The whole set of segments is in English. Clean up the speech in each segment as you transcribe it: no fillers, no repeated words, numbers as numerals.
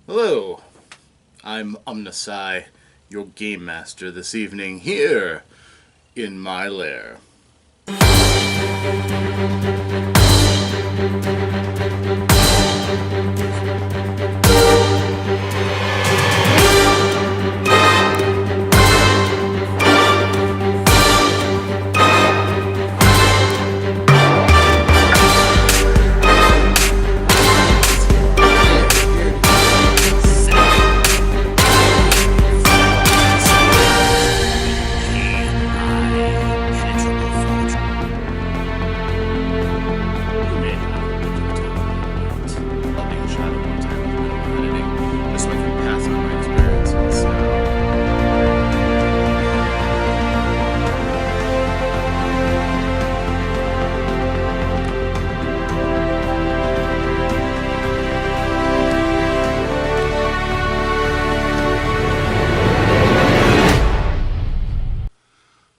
Hello, I'm OmnusI, your game master this evening here in my lair.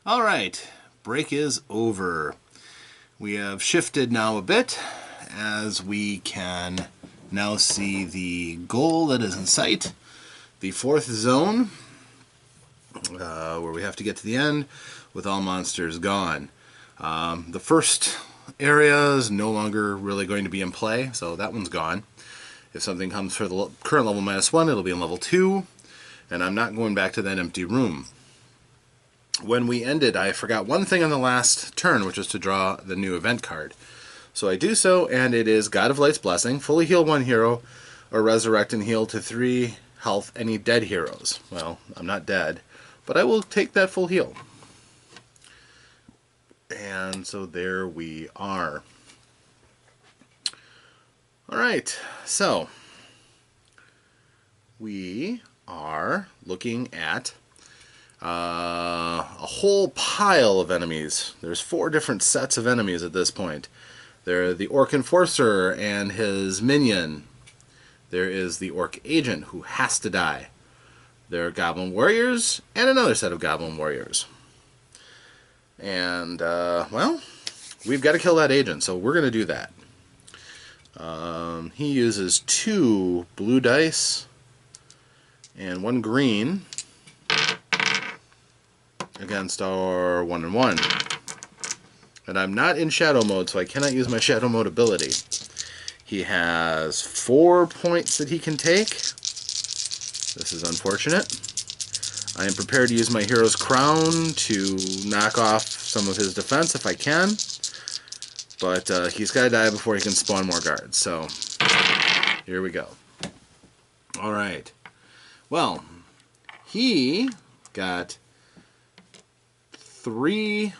Alright, break is over. We have shifted now a bit as we can now see the goal that is in sight. The fourth zone, where we have to get to the end with all monsters gone. The first area is no longer really going to be in play, so that one's gone. If something comes for the current level -1, it'll be in level 2, and I'm not going back to that empty room. When we ended, I forgot one thing on the last turn, which was to draw the new event card. So I do so, and it is God of Light's Blessing. Fully heal one hero, or resurrect and heal to 3 health any dead heroes. Well, I'm not dead, but I will take that full heal. And so there we are. Alright, so we are looking at a whole pile of enemies. There's 4 different sets of enemies at this point. There are the Orc Enforcer and his minion. There is the Orc Agent who has to die. There are Goblin Warriors and another set of Goblin Warriors. And, well, we've got to kill that agent, so we're going to do that. He uses 2 blue dice and 1 green against our 1 and 1. And I'm not in shadow mode, so I cannot use my shadow mode ability. He has 4 points that he can take. This is unfortunate. I am prepared to use my hero's crown to knock off some of his defense if I can. But he's got to die before he can spawn more guards. So here we go. Alright. Well, he got 3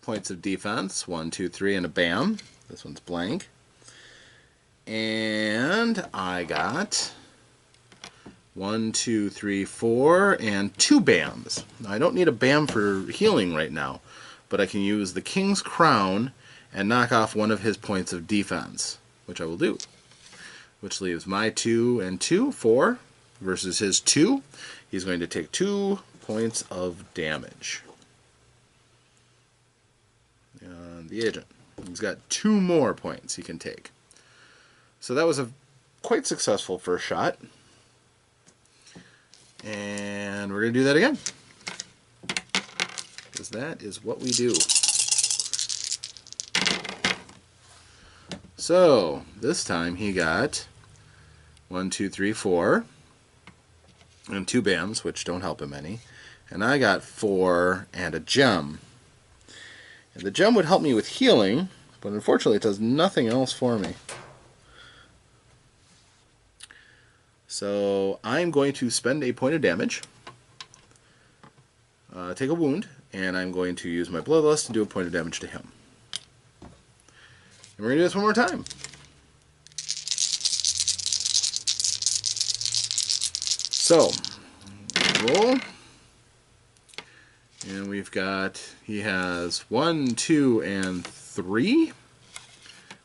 points of defense. 1, 2, 3, and a bam. This one's blank. And I got 1, 2, 3, 4, and 2 bams. Now, I don't need a bam for healing right now, but I can use the King's Crown and knock off one of his points of defense, which I will do. Which leaves my 2 and 2, 4, versus his 2. He's going to take 2 points of damage. The agent. He's got 2 more points he can take. So that was a quite successful first shot. And we're going to do that again. Because that is what we do. So, this time he got 1, 2, 3, 4. And 2 bams, which don't help him any. And I got 4 and a gem. And the gem would help me with healing, but unfortunately it does nothing else for me. So I'm going to spend a point of damage, take a wound, and I'm going to use my Bloodlust to do a point of damage to him. And we're going to do this one more time. So, roll. And we've got, he has 1, 2, and 3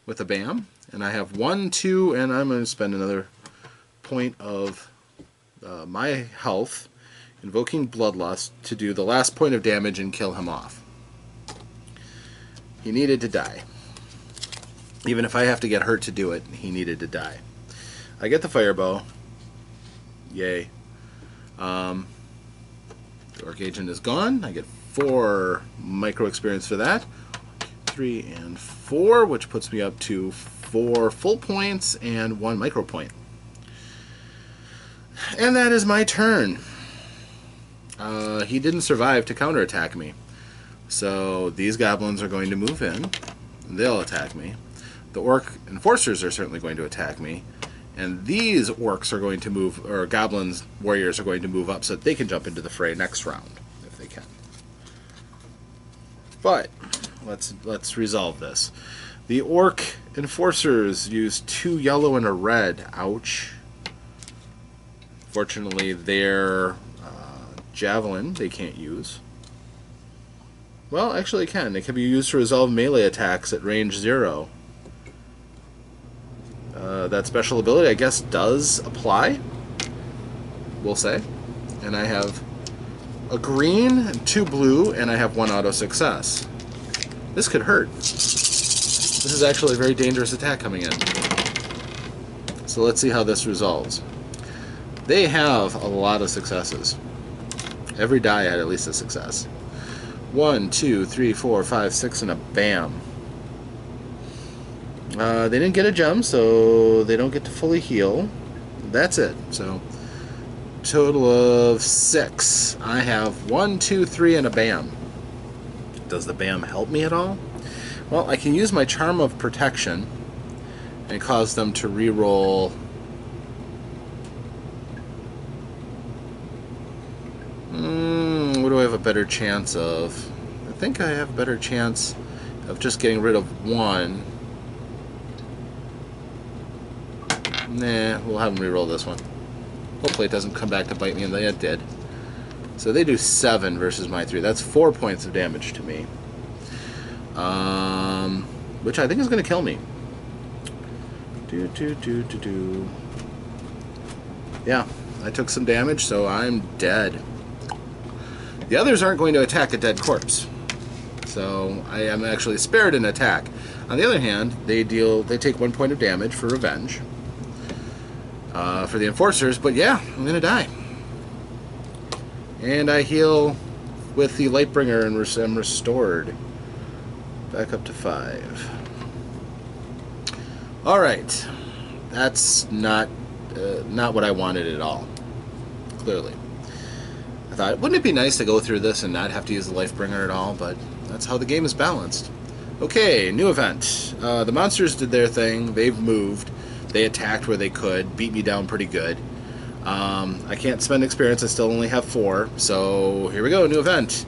with a bam. And I have 1, 2, and I'm going to spend another point of my health, invoking Bloodlust, to do the last point of damage and kill him off. He needed to die. Even if I have to get hurt to do it, he needed to die. I get the firebow, Yay. The Orc Agent is gone. I get 4 micro experience for that. 3 and 4, which puts me up to 4 full points and 1 micro point. And that is my turn. He didn't survive to counterattack me. So these goblins are going to move in. They'll attack me. The Orc Enforcers are certainly going to attack me. And these orcs are going to move, or goblins, warriors are going to move up so that they can jump into the fray next round, if they can. But let's resolve this. The Orc Enforcers use 2 yellow and a red. Ouch. Fortunately, their javelin they can't use. Well, actually they can. They can be used to resolve melee attacks at range 0. That special ability, I guess, does apply, we'll say. And I have a green, 2 blue, and I have 1 auto success. This could hurt. This is actually a very dangerous attack coming in. So let's see how this resolves. They have a lot of successes. Every die had at least a success. 1, 2, 3, 4, 5, 6, and a bam. They didn't get a gem, so they don't get to fully heal. That's it. So, total of 6. I have 1, 2, 3, and a bam. Does the bam help me at all? Well, I can use my Charm of Protection and cause them to reroll. What do I have a better chance of? I think I have a better chance of just getting rid of 1. Nah, we'll have them reroll this one. Hopefully it doesn't come back to bite me, and it did. So they do 7 versus my 3. That's 4 points of damage to me. Which I think is going to kill me. Yeah, I took some damage, so I'm dead. The others aren't going to attack a dead corpse, so I am actually spared an attack. On the other hand, they take 1 point of damage for revenge for the enforcers, but yeah, I'm gonna die. And I heal with the Lightbringer and am restored back up to 5. All right, that's not what I wanted at all. Clearly. I thought, wouldn't it be nice to go through this and not have to use the Lifebringer at all? But that's how the game is balanced. Okay, new event. The monsters did their thing. They've moved. They attacked where they could. Beat me down pretty good. I can't spend experience. I still only have 4. So here we go, new event.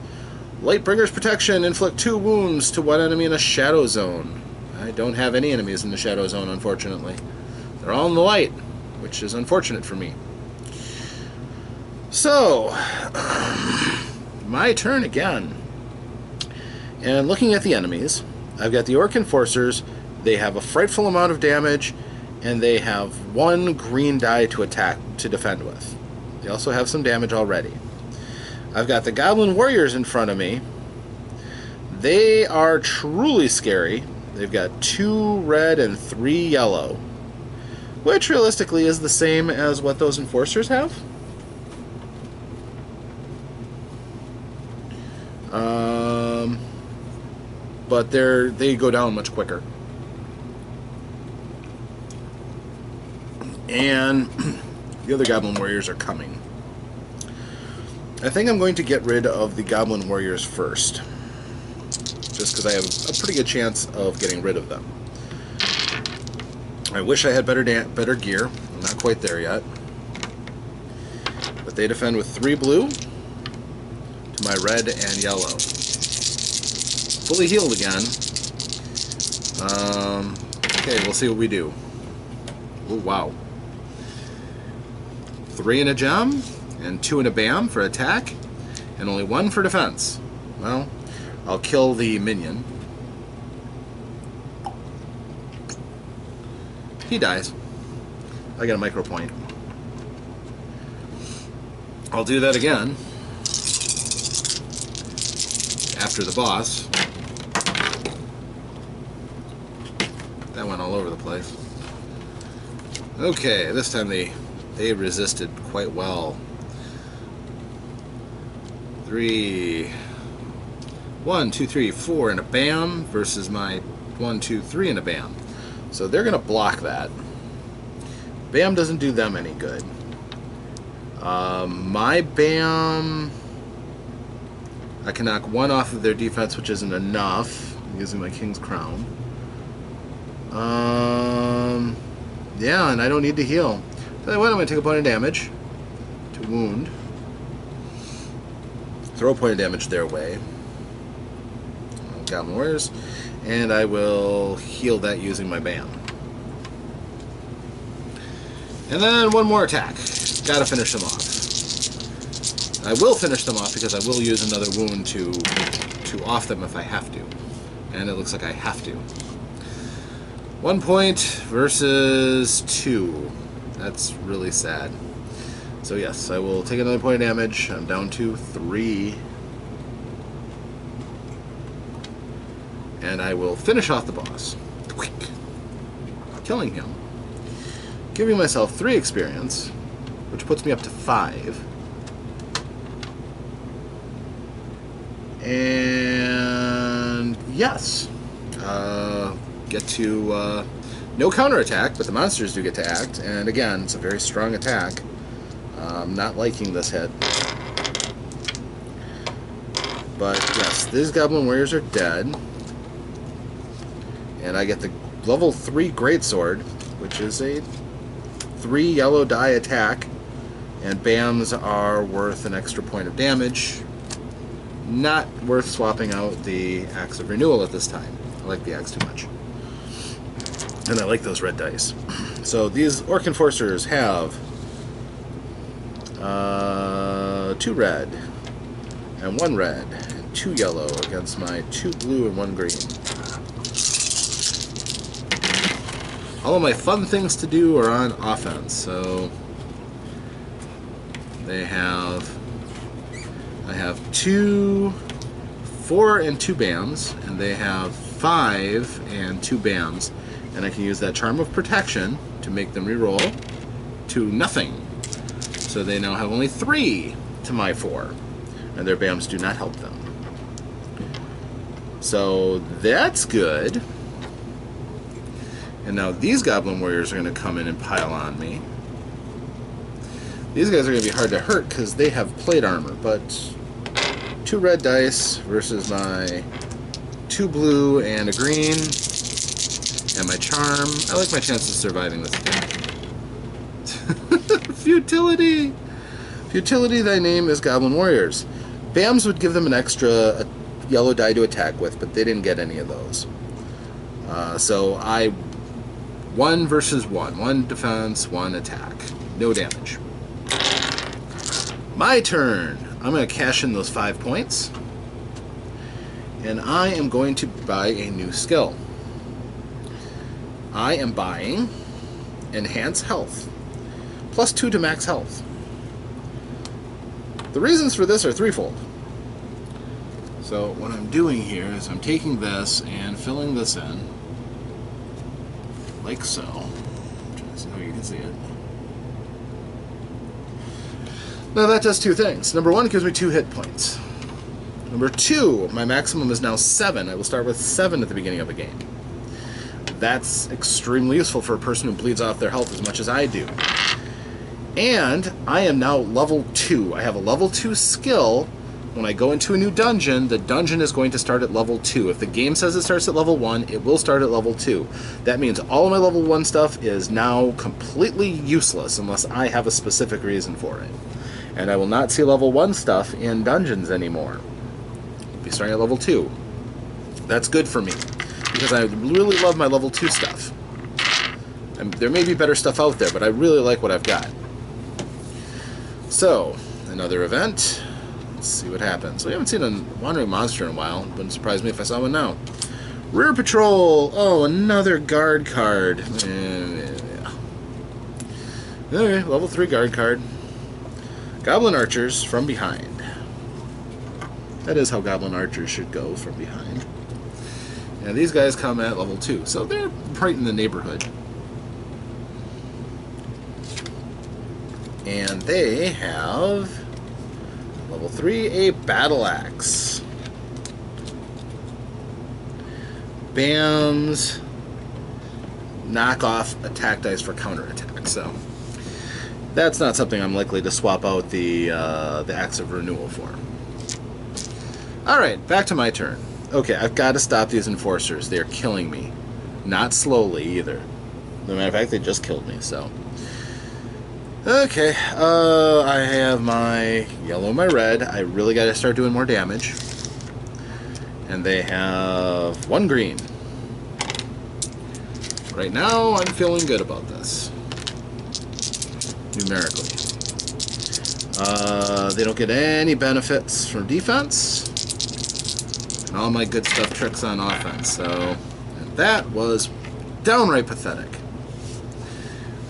Lightbringer's Protection. Inflict 2 wounds to 1 enemy in a shadow zone. I don't have any enemies in the shadow zone, unfortunately. They're all in the light, which is unfortunate for me. So, my turn again. And looking at the enemies, I've got the Orc Enforcers. They have a frightful amount of damage, and they have 1 green die to attack, to defend with. They also have some damage already. I've got the Goblin Warriors in front of me. They are truly scary. They've got 2 red and 3 yellow, which realistically is the same as what those Enforcers have. But they go down much quicker. And the other Goblin Warriors are coming. I think I'm going to get rid of the Goblin Warriors first, just because I have a pretty good chance of getting rid of them. I wish I had better gear. I'm not quite there yet. But they defend with 3 blue to my red and yellow. Fully healed again. Okay, we'll see what we do. Oh, wow. 3 and a gem, and 2 and a bam for attack, and only 1 for defense. Well, I'll kill the minion. He dies. I get a micro point. I'll do that again after the boss. That went all over the place. Okay, this time the They resisted quite well. 3, 1, 2, 3, 4, and a bam versus my 1, 2, 3 and a bam. So they're going to block that. Bam doesn't do them any good. My bam, I can knock 1 off of their defense, which isn't enough. I'm using my King's Crown. Yeah, and I don't need to heal. Tell you what, I'm going to take a point of damage to wound. Throw a point of damage their way. Goblin Warriors. And I will heal that using my bam. And then one more attack. Gotta finish them off. I will finish them off because I will use another wound to off them if I have to. And it looks like I have to. 1 point versus 2. That's really sad. So yes, I will take another point of damage. I'm down to 3. And I will finish off the boss. Quick. Killing him. Giving myself 3 experience, which puts me up to 5. And yes, get to no counterattack, but the monsters do get to act. And again, it's a very strong attack. I'm not liking this hit. But yes, these Goblin Warriors are dead. And I get the level 3 Greatsword, which is a 3 yellow die attack. And BAMs are worth an extra point of damage. Not worth swapping out the Axe of Renewal at this time. I like the axe too much. And I like those red dice. So these Orc Enforcers have 2 red and 1 red and 2 yellow against my 2 blue and 1 green. All of my fun things to do are on offense. So they have, I have 4 and 2 BAMs, and they have 5 and 2 BAMs, and I can use that Charm of Protection to make them reroll to nothing. So they now have only 3 to my 4, and their BAMs do not help them. So that's good. And now these Goblin Warriors are going to come in and pile on me. These guys are going to be hard to hurt because they have plate armor, but 2 red dice versus my 2 blue and a green, and my charm. I like my chances of surviving this attack. Futility! Futility, thy name is Goblin Warriors. BAMs would give them an extra yellow die to attack with, but they didn't get any of those. So I 1 versus 1. 1 defense, 1 attack. No damage. My turn. I'm going to cash in those 5 points. And I am going to buy a new skill. I am buying Enhance Health. +2 to max health. The reasons for this are threefold. So what I'm doing here is I'm taking this and filling this in. Like so. I'm trying to see how you can see it. Now that does 2 things. Number 1, it gives me 2 hit points. Number 2, my maximum is now 7. I will start with 7 at the beginning of a game. That's extremely useful for a person who bleeds off their health as much as I do. And I am now level 2. I have a level 2 skill. When I go into a new dungeon, the dungeon is going to start at level 2. If the game says it starts at level 1, it will start at level 2. That means all of my level 1 stuff is now completely useless unless I have a specific reason for it. And I will not see level 1 stuff in dungeons anymore. I'll be starting at level 2. That's good for me, because I really love my level 2 stuff. And there may be better stuff out there, but I really like what I've got. So, another event. Let's see what happens. We haven't seen a wandering monster in a while. Wouldn't surprise me if I saw one now. Rear Patrol! Oh, another guard card. Okay, level 3 guard card. Goblin Archers from behind. That is how Goblin Archers should go, from behind. And these guys come at level 2, so they're right in the neighborhood. And they have level 3, a battle axe. BAMs knock off attack dice for counterattack, so that's not something I'm likely to swap out the Axe of Renewal for. Alright, back to my turn. Okay, I've got to stop these enforcers. They're killing me. Not slowly, either. As a matter of fact, they just killed me, so... Okay, I have my yellow and my red. I really got to start doing more damage. And they have 1 green. Right now, I'm feeling good about this. Numerically. They don't get any benefits from defense. And all my good stuff tricks on offense. So, that was downright pathetic.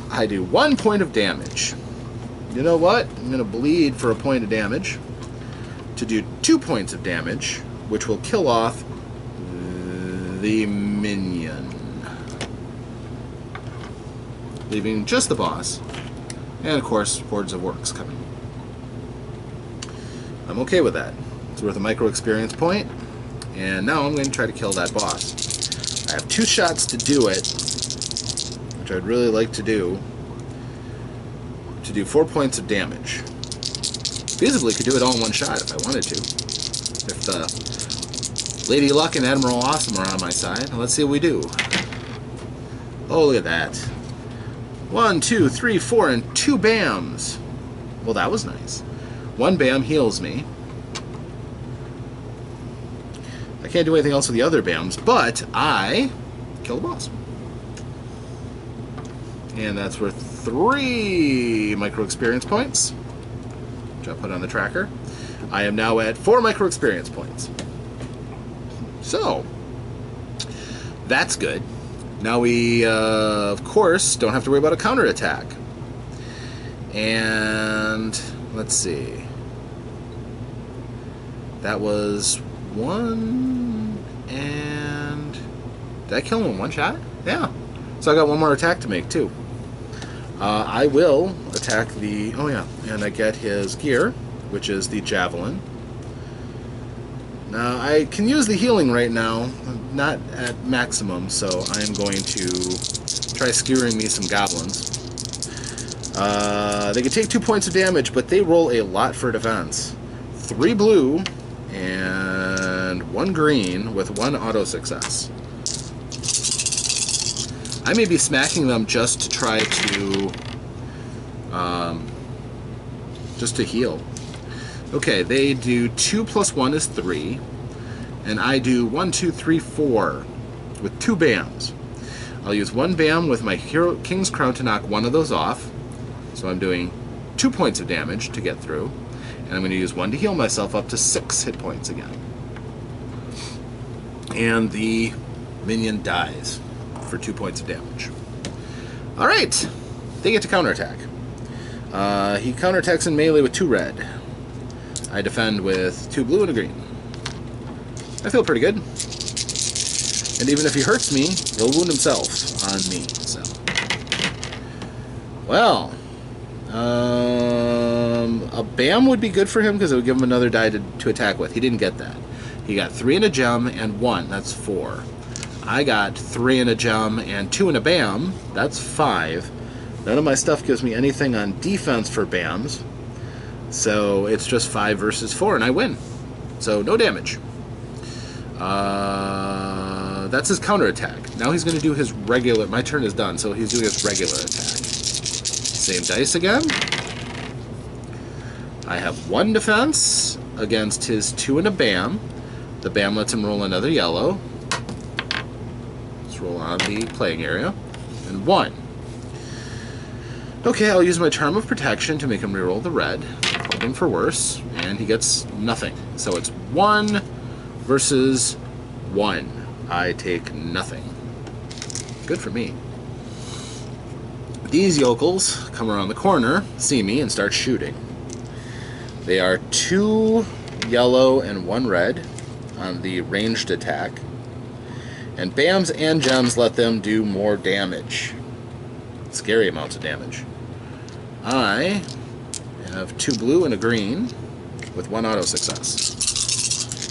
I do 1 point of damage. You know what? I'm going to bleed for a point of damage to do 2 points of damage, which will kill off the minion, leaving just the boss, and of course Boards of Works coming. I'm okay with that. It's worth a micro experience point, and now I'm going to try to kill that boss. I have 2 shots to do it, which I'd really like to do 4 points of damage. Feasibly could do it all in 1 shot if I wanted to. If the Lady Luck and Admiral Awesome are on my side. Let's see what we do. Oh, look at that. 1, 2, 3, 4, and 2 BAMs. Well, that was nice. 1 BAM heals me. I can't do anything else with the other BAMs, but I kill the boss. And that's worth 3 micro experience points, which I'll put on the tracker. I am now at 4 micro experience points. So, that's good. Now we, of course, don't have to worry about a counterattack. And, let's see. That was 1, and... Did I kill him in 1 shot? Yeah. So I got 1 more attack to make, too. I will attack the... Oh, yeah. And I get his gear, which is the Javelin. Now, I can use the healing right now. Not at maximum, so I am going to try skewering me some goblins. They can take 2 points of damage, but they roll a lot for defense. 3 blue and 1 green with 1 auto success. I may be smacking them just to try to, just to heal. Okay, they do 2 plus 1 is 3, and I do 1, 2, 3, 4 with 2 BAMs. I'll use 1 BAM with my King's Crown to knock 1 of those off, so I'm doing 2 points of damage to get through, and I'm going to use 1 to heal myself up to 6 hit points again. And the minion dies for 2 points of damage. Alright, they get to counterattack. He counterattacks in melee with 2 red. I defend with 2 blue and a green. I feel pretty good. And even if he hurts me, he'll wound himself on me. So, well, a BAM would be good for him because it would give him another die to attack with. He didn't get that. He got 3 in a gem and 1. That's 4. I got 3 in a gem and 2 in a BAM. That's 5. None of my stuff gives me anything on defense for BAMs. So it's just 5 versus 4, and I win. So no damage. That's his counterattack. Now he's going to do his regular... My turn is done, so he's doing his regular attack. Same dice again. I have 1 defense against his 2 and a BAM. The BAM lets him roll another yellow. Let's roll on the playing area. And 1. Okay, I'll use my Charm of Protection to make him reroll the red. Hoping for worse. And he gets nothing. So it's 1 versus 1. I take nothing. Good for me. These yokels come around the corner, see me, and start shooting. They are 2 yellow and 1 red on the ranged attack. And BAMs and gems let them do more damage. Scary amounts of damage. I I have 2 blue and a green with 1 auto success.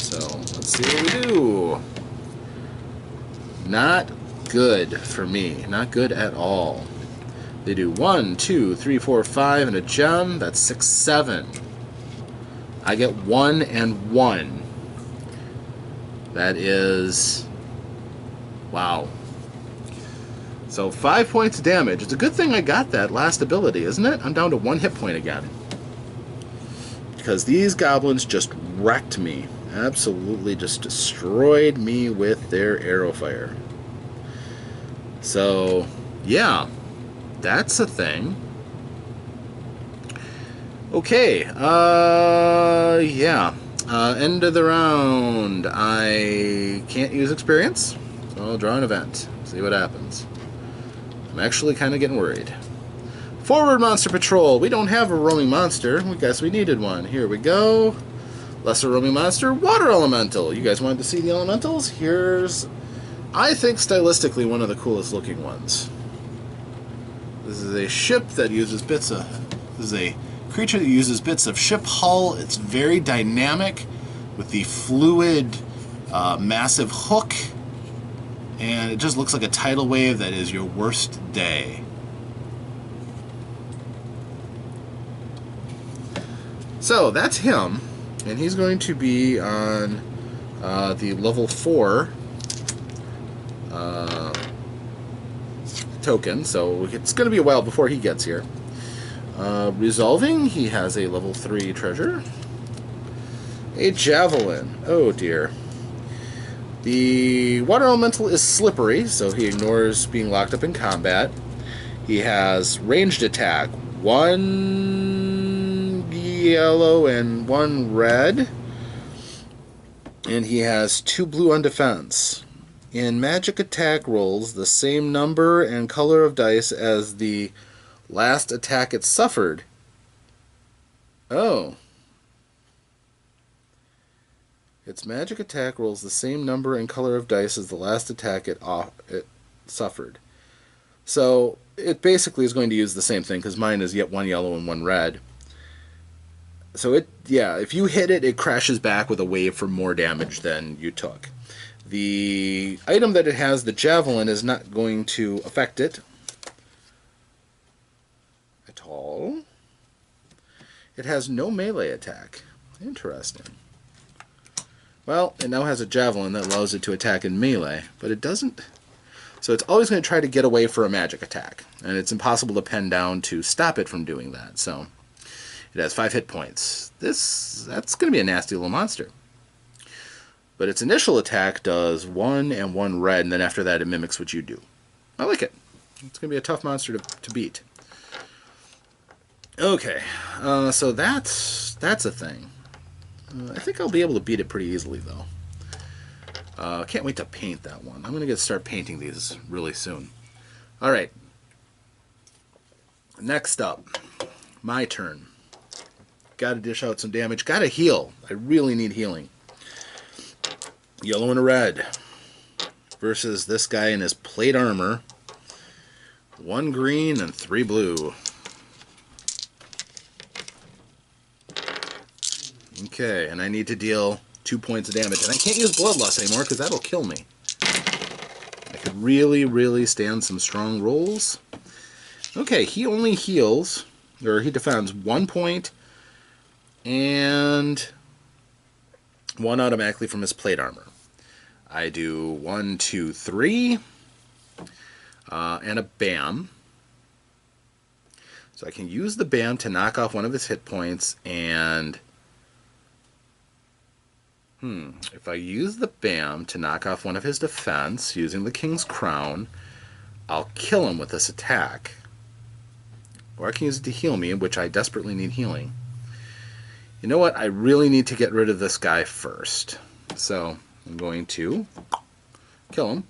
So let's see what we do. Not good for me. Not good at all. They do 1, 2, 3, 4, 5, and a gem. That's 6, 7. I get 1 and 1. That is... wow. So 5 points of damage. It's a good thing I got that last ability, isn't it? I'm down to 1 hit point again. Because these goblins just wrecked me. Absolutely just destroyed me with their arrow fire. So, yeah. That's a thing. Okay, yeah. End of the round. I can't use experience, so I'll draw an event. See what happens. I'm actually kind of getting worried. Forward Monster Patrol. We don't have a roaming monster. We guess we needed one. Here we go. Lesser roaming monster, Water Elemental. You guys wanted to see the elementals? Here's, I think, stylistically one of the coolest looking ones. This is a ship that uses bits of... this is a creature that uses bits of ship hull. It's very dynamic with the fluid, massive hook. And it just looks like a tidal wave that is your worst day. So that's him. And he's going to be on the level 4 token, so it's going to be a while before he gets here. Resolving, he has a level 3 treasure. A javelin. Oh dear. The water elemental is slippery, so he ignores being locked up in combat. He has ranged attack. 1 yellow and 1 red. And he has 2 blue on defense. In magic attack rolls, the same number and color of dice as the last attack it suffered. Oh. Its magic attack rolls the same number and color of dice as the last attack it suffered. So it basically is going to use the same thing, because mine is yet 1 yellow and 1 red. So it, yeah, if you hit it, it crashes back with a wave for more damage than you took. The item that it has, the javelin, is not going to affect it at all. It has no melee attack. Interesting. Well, it now has a javelin that allows it to attack in melee, but it doesn't. So it's always going to try to get away for a magic attack, and it's impossible to pin down to stop it from doing that. So it has 5 hit points. That's going to be a nasty little monster. But its initial attack does 1 and 1 red, and then after that it mimics what you do. I like it. It's going to be a tough monster to beat. Okay, so that's a thing. I think I'll be able to beat it pretty easily, though. Can't wait to paint that one. I'm going to start painting these really soon. Alright. Next up, my turn. Gotta dish out some damage. Gotta heal. I really need healing. Yellow and a red. Versus this guy in his plate armor. 1 green and 3 blue. Okay, and I need to deal 2 points of damage. And I can't use Bloodlust anymore because that'll kill me. I could really, really stand some strong rolls. Okay, he only heals, or he defends 1 point and 1 automatically from his plate armor. I do 1, 2, 3, and a BAM. So I can use the BAM to knock off 1 of his hit points, and if I use the BAM to knock off 1 of his defense using the King's Crown, I'll kill him with this attack. Or I can use it to heal me, which I desperately need healing. You know what? I really need to get rid of this guy first. So I'm going to kill him.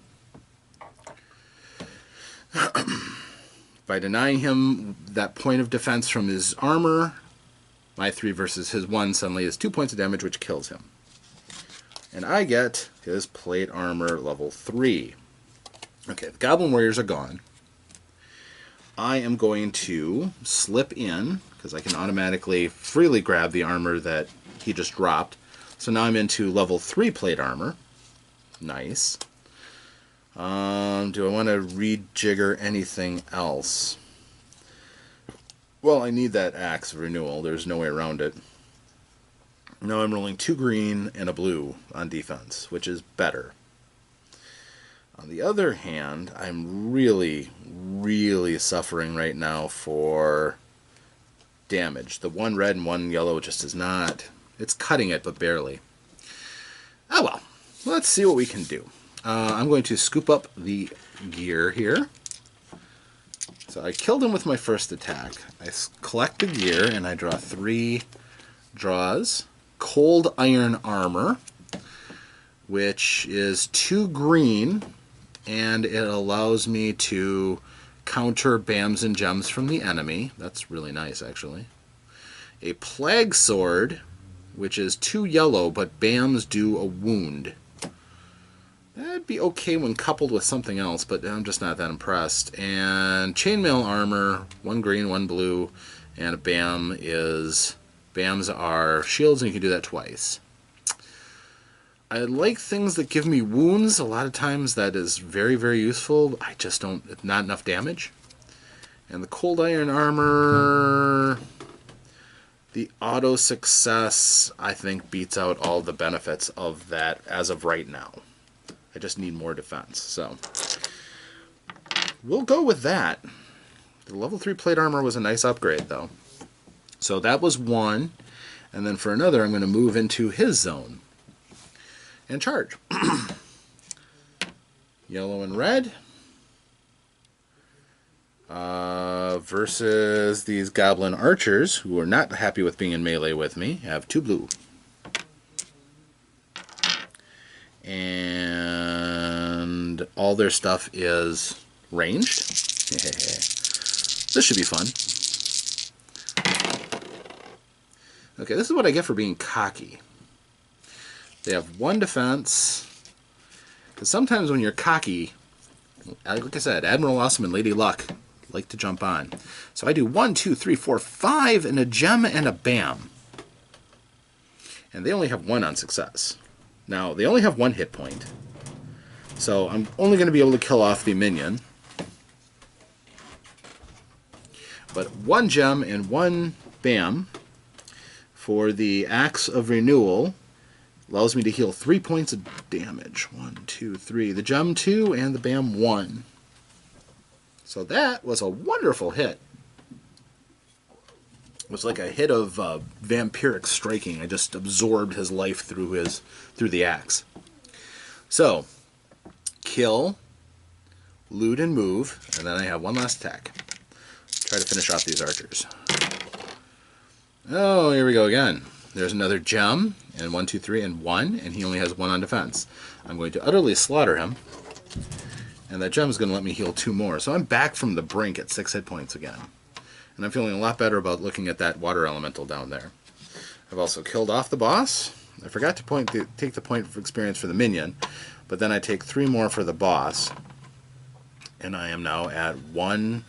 By denying him that point of defense from his armor, my 3 versus his 1 suddenly is 2 points of damage, which kills him. And I get his plate armor level 3. Okay, the Goblin Warriors are gone. I am going to slip in, because I can automatically freely grab the armor that he just dropped. So now I'm into level 3 plate armor. Nice. Do I want to rejigger anything else? Well, I need that Axe of Renewal. There's no way around it. Now I'm rolling 2 green and a blue on defense, which is better. On the other hand, I'm really, really suffering right now for damage. The 1 red and 1 yellow just is not... It's cutting it, but barely. Oh well. Let's see what we can do. I'm going to scoop up the gear here. So I killed him with my first attack. I collect the gear and I draw 3 draws. Cold Iron Armor, which is 2 green, and it allows me to counter BAMs and gems from the enemy. That's really nice, actually. A Plague Sword, which is 2 yellow, but BAMs do a wound. That'd be okay when coupled with something else, but I'm just not that impressed. And Chainmail Armor, 1 green, 1 blue, and a BAM is... BAMs are shields, and you can do that twice. I like things that give me wounds. A lot of times that is very, very useful. I just don't... Not enough damage. And the Cold Iron Armor... The auto success, I think, beats out all the benefits of that as of right now. I just need more defense, so we'll go with that. The level 3 plate armor was a nice upgrade, though. So that was 1, and then for another, I'm going to move into his zone and charge. Yellow and red versus these goblin archers, who are not happy with being in melee with me, have 2 blue. And all their stuff is ranged. This should be fun. Okay, this is what I get for being cocky. They have 1 defense. Because sometimes when you're cocky, like I said, Admiral Awesome and Lady Luck like to jump on. So I do 1, 2, 3, 4, 5, and a gem and a BAM. And they only have 1 on success. Now, they only have 1 hit point, so I'm only going to be able to kill off the minion. But 1 gem and 1 BAM for the Axe of Renewal allows me to heal 3 points of damage. 1, 2, 3. The gem 2 and the BAM 1. So that was a wonderful hit. It was like a hit of vampiric striking. I just absorbed his life through the axe. So, kill, loot, and move, and then I have 1 last attack. Try to finish off these archers. Oh, here we go again. There's another gem, and 1, 2, 3, and 1, and he only has 1 on defense. I'm going to utterly slaughter him, and that gem is going to let me heal 2 more. So I'm back from the brink at 6 hit points again. And I'm feeling a lot better about looking at that water elemental down there. I've also killed off the boss. I forgot to take the point of experience for the minion, but then I take 3 more for the boss. And I am now at 1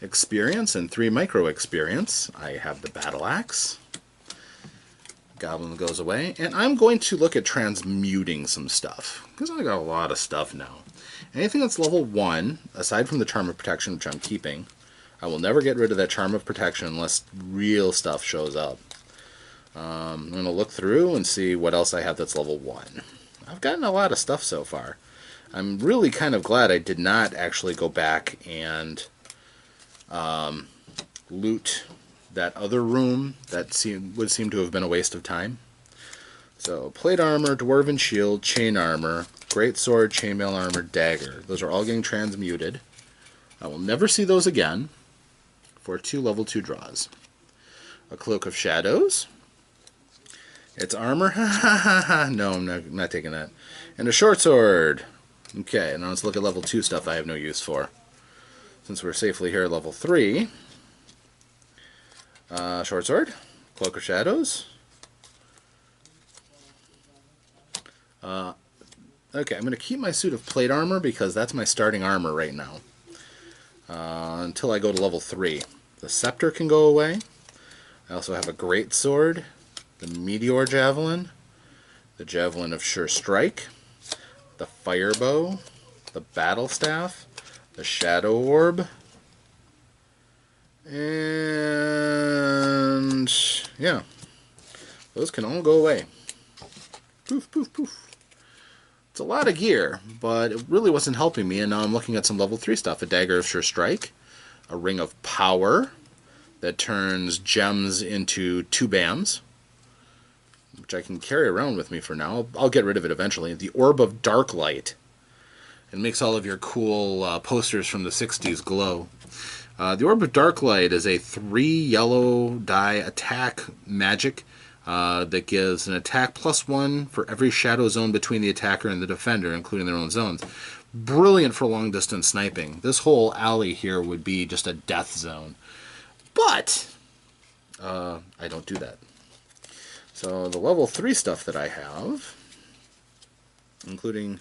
experience and 3 micro experience. I have the battle axe. Goblin goes away. And I'm going to look at transmuting some stuff, because I got a lot of stuff now. Anything that's level 1, aside from the Charm of Protection, which I'm keeping, I will never get rid of that Charm of Protection unless real stuff shows up. I'm going to look through and see what else I have that's level 1. I've gotten a lot of stuff so far. I'm really kind of glad I did not actually go back and loot that other room. That would seem to have been a waste of time. So, plate armor, dwarven shield, chain armor, great sword, chainmail armor, dagger. Those are all getting transmuted. I will never see those again for 2 level 2 draws. A Cloak of Shadows. It's armor. No, I'm not taking that. And a short sword. Okay, now let's look at level 2 stuff I have no use for. Since we're safely here at level 3. Short sword. Cloak of Shadows. Okay, I'm going to keep my suit of plate armor because that's my starting armor right now. Until I go to level 3. The scepter can go away. I also have a great sword, the Meteor Javelin, the Javelin of Sure Strike, the Fire Bow, the Battle Staff, the Shadow Orb, and yeah, those can all go away. Poof, poof, poof. It's a lot of gear, but it really wasn't helping me, and now I'm looking at some level 3 stuff. A Dagger of Sure Strike, a Ring of Power that turns gems into 2 BAMs, which I can carry around with me for now. I'll get rid of it eventually. The Orb of Dark Light. It makes all of your cool posters from the 60s glow. The Orb of Dark Light is a 3 yellow die attack magic that gives an attack +1 for every shadow zone between the attacker and the defender, including their own zones. Brilliant for long distance sniping. This whole alley here would be just a death zone. But I don't do that. So the level 3 stuff that I have, including,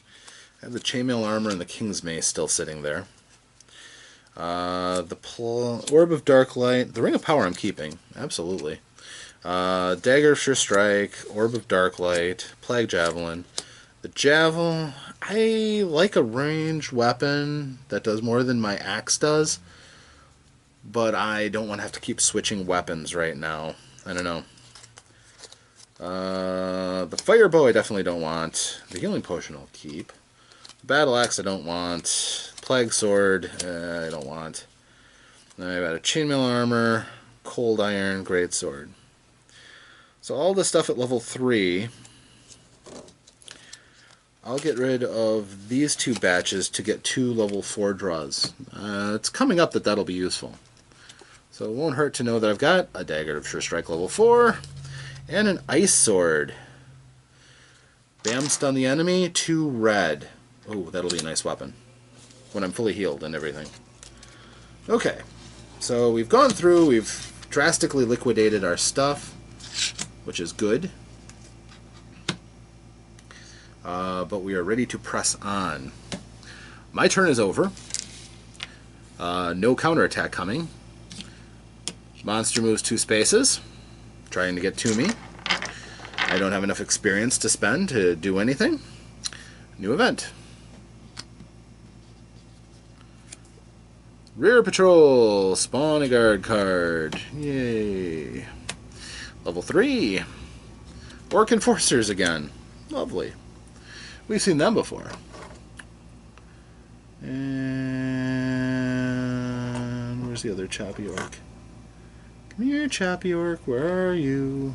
I have the chainmail armor and the King's Mace still sitting there. The Orb of Dark Light, the Ring of Power I'm keeping, absolutely. Dagger of Sure Strike, Orb of Dark Light, Plague Javelin. The Javel, I like a ranged weapon that does more than my axe does, but I don't want to have to keep switching weapons right now. I don't know. The Fire Bow I definitely don't want. The Healing Potion I'll keep. Battle Axe I don't want. Plague Sword I don't want. Then I've got a Chainmail Armor, Cold Iron, Great Sword. So all this stuff at level 3, I'll get rid of these 2 batches to get 2 level 4 draws. It's coming up that that'll be useful. So it won't hurt to know that I've got a Dagger of Sure Strike level 4 and an Ice Sword. Bam, stun the enemy, 2 red. Oh, that'll be a nice weapon when I'm fully healed and everything. Okay, so we've gone through, we've drastically liquidated our stuff, which is good. But we are ready to press on. My turn is over. No counterattack coming. Monster moves 2 spaces, trying to get to me. I don't have enough experience to spend to do anything. New event. Rear Patrol. Spawn a guard card. Yay. Level 3. Orc Enforcers again. Lovely. We've seen them before. And where's the other choppy orc? Come here, choppy orc. Where are you?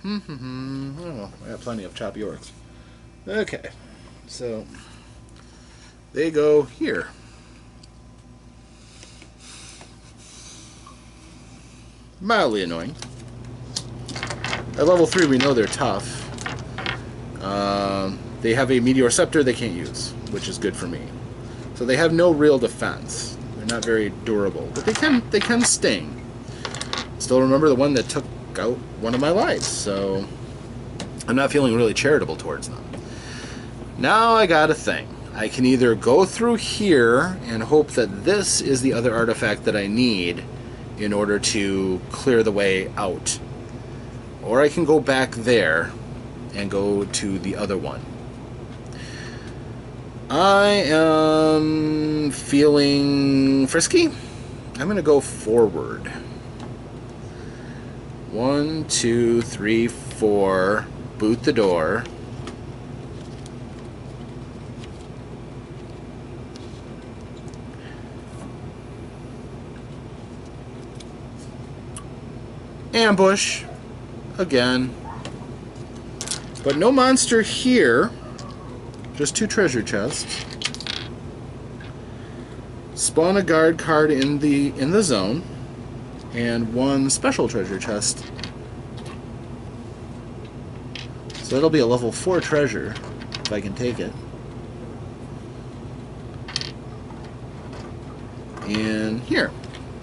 Oh, I have plenty of choppy orcs. Okay. So they go here. Mildly annoying. At level 3 we know they're tough. They have a Meteor Scepter they can't use, which is good for me. So they have no real defense. They're not very durable, but they can sting. Still remember the one that took out one of my lives, so I'm not feeling really charitable towards them. Now I got a thing. I can either go through here and hope that this is the other artifact that I need in order to clear the way out, or I can go back there and go to the other one. I am feeling frisky. I'm going to go forward. 1, 2, 3, 4. Boot the door. Ambush. Again. But no monster here. Just 2 treasure chests. Spawn a guard card in the zone. And 1 special treasure chest. So that'll be a level 4 treasure, if I can take it. And here,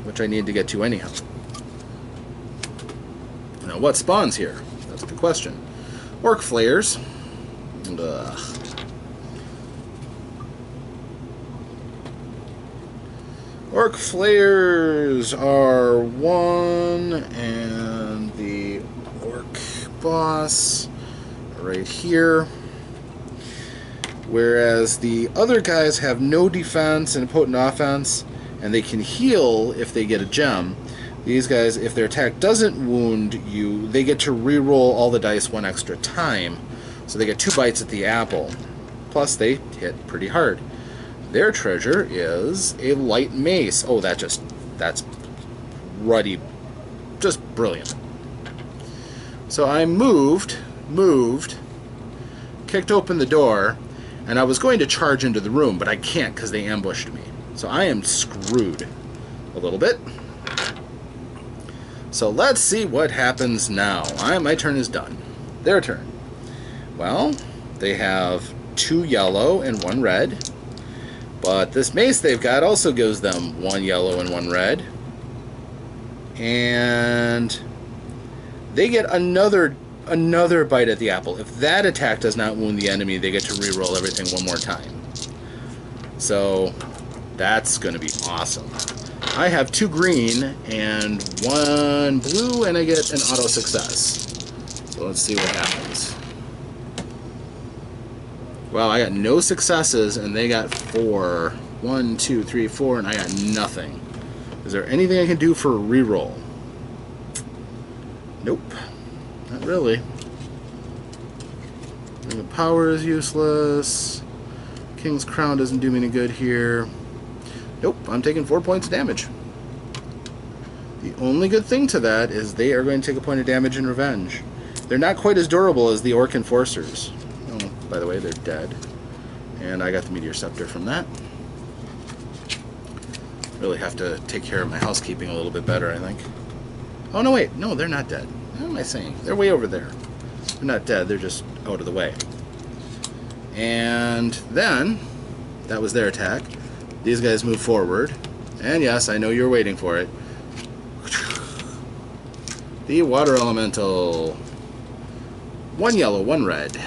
which I need to get to anyhow. Now what spawns here? That's a good question. Orc flayers. Orc Flayers are 1, and the Orc Boss right here. Whereas the other guys have no defense and potent offense, and they can heal if they get a gem. These guys, if their attack doesn't wound you, they get to re-roll all the dice 1 extra time. So they get 2 bites at the apple. Plus they hit pretty hard. Their treasure is a light mace. Oh, that's ruddy. Just brilliant. So I moved, kicked open the door, and I was going to charge into the room, but I can't because they ambushed me. So I am screwed a little bit. So let's see what happens now. My turn is done. Their turn. Well, they have 2 yellow and 1 red. But this mace they've got also gives them 1 yellow and 1 red. And they get another bite at the apple. If that attack does not wound the enemy, they get to re-roll everything 1 more time. So that's going to be awesome. I have 2 green and 1 blue, and I get an auto success. So let's see what happens. Well, I got no successes, and they got 4. 1, 2, 3, 4, and I got nothing. Is there anything I can do for a reroll? Nope. Not really. And the power is useless. King's Crown doesn't do me any good here. Nope, I'm taking 4 points of damage. The only good thing to that is they are going to take a point of damage in revenge. They're not quite as durable as the Orc Enforcers. Oh, by the way, they're dead. And I got the Meteor Scepter from that. Really have to take care of my housekeeping a little bit better, I think. Oh, no, wait. No, they're not dead. What am I saying? They're way over there. They're not dead. They're just out of the way. And then, that was their attack. These guys move forward. And yes, I know you're waiting for it. The Water Elemental. 1 yellow, 1 red.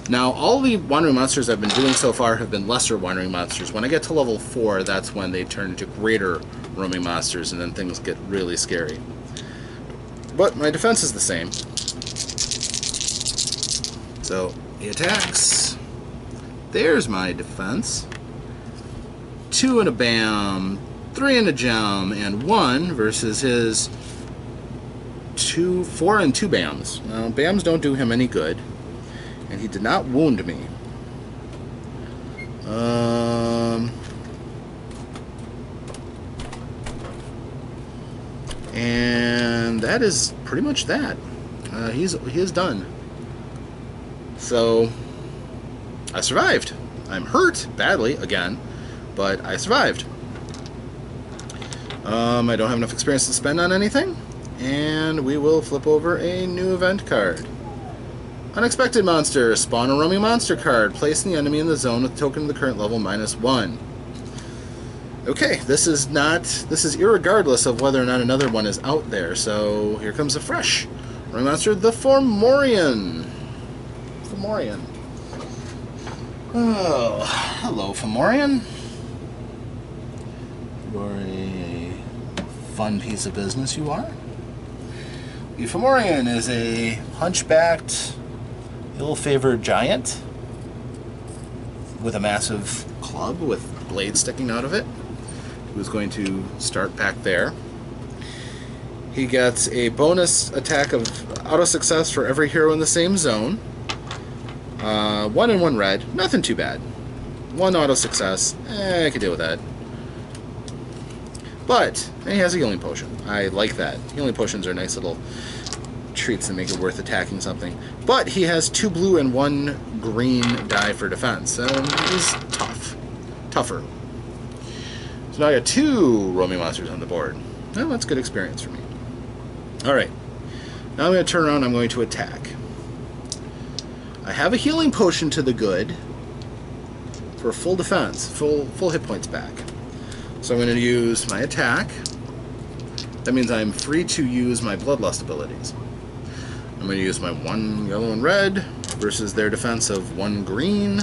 Now, all the wandering monsters I've been doing so far have been lesser wandering monsters. When I get to level 4, that's when they turn into greater roaming monsters, and then things get really scary. But my defense is the same. So, he attacks. There's my defense. 2 and a bam, 3 and a gem, and 1 versus his 4 and 2 bams. Now, bams don't do him any good. And he did not wound me. And that is pretty much that. He is done. So I survived. I'm hurt badly again, but I survived. I don't have enough experience to spend on anything, and we will flip over a new event card. Unexpected monster. Spawn a roaming monster card. Placing the enemy in the zone with token of the current level -1. Okay, this is irregardless of whether or not another one is out there. So here comes a fresh roaming monster, the Fomorian. Fomorian. Oh, hello, Fomorian. You're a fun piece of business, you are. The Fomorian is a hunchbacked, ill-favored giant with a massive club with blades sticking out of it, who's going to start back there. He gets a bonus attack of auto success for every hero in the same zone. 1 and 1 red, nothing too bad. 1 auto success, I could deal with that. But he has a healing potion. I like that. Healing potions are nice little treats that make it worth attacking something. But he has 2 blue and 1 green die for defense, so he's tougher. So now I got 2 roaming monsters on the board. Well, that's good experience for me. Alright, now I'm going to turn around and I'm going to attack. I have a healing potion to the good for full defense, full hit points back. So I'm going to use my attack. That means I'm free to use my Bloodlust abilities. I'm going to use my 1 yellow and red versus their defense of 1 green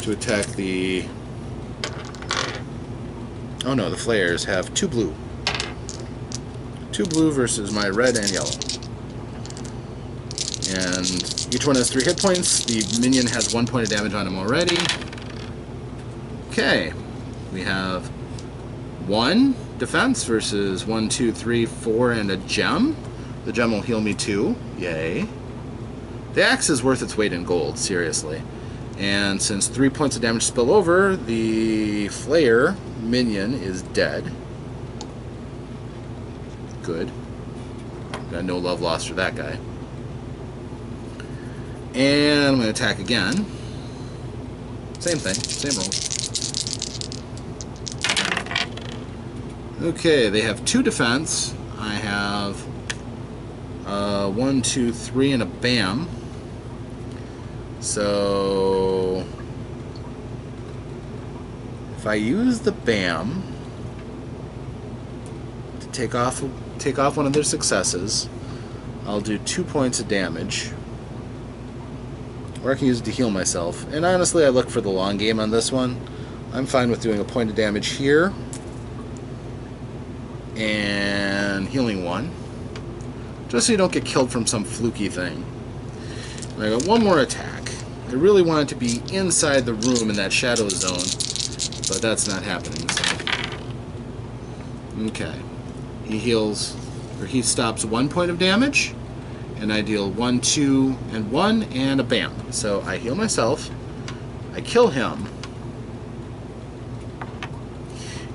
to attack the Oh no, the flayers have 2 blue. 2 blue versus my red and yellow. And each one has 3 hit points. The minion has 1 point of damage on him already. Okay. We have 1 defense versus 1, 2, 3, 4, and a gem. The gem will heal me 2. Yay. The axe is worth its weight in gold, seriously. And since 3 points of damage spill over, the Flayer minion is dead. Good. Got no love lost for that guy. And I'm going to attack again. Same thing, same roll. Okay, they have 2 defense. I have 1, 2, 3, and a bam. So if I use the bam to take off one of their successes, I'll do 2 points of damage. Or I can use it to heal myself. And honestly, I look for the long game on this one. I'm fine with doing a point of damage here and healing 1, just so you don't get killed from some fluky thing. And I got 1 more attack. I really want it to be inside the room in that shadow zone, but that's not happening. So. Okay. He heals, or he stops 1 point of damage, and I deal 1, 2, and 1, and a bam. So I heal myself, I kill him,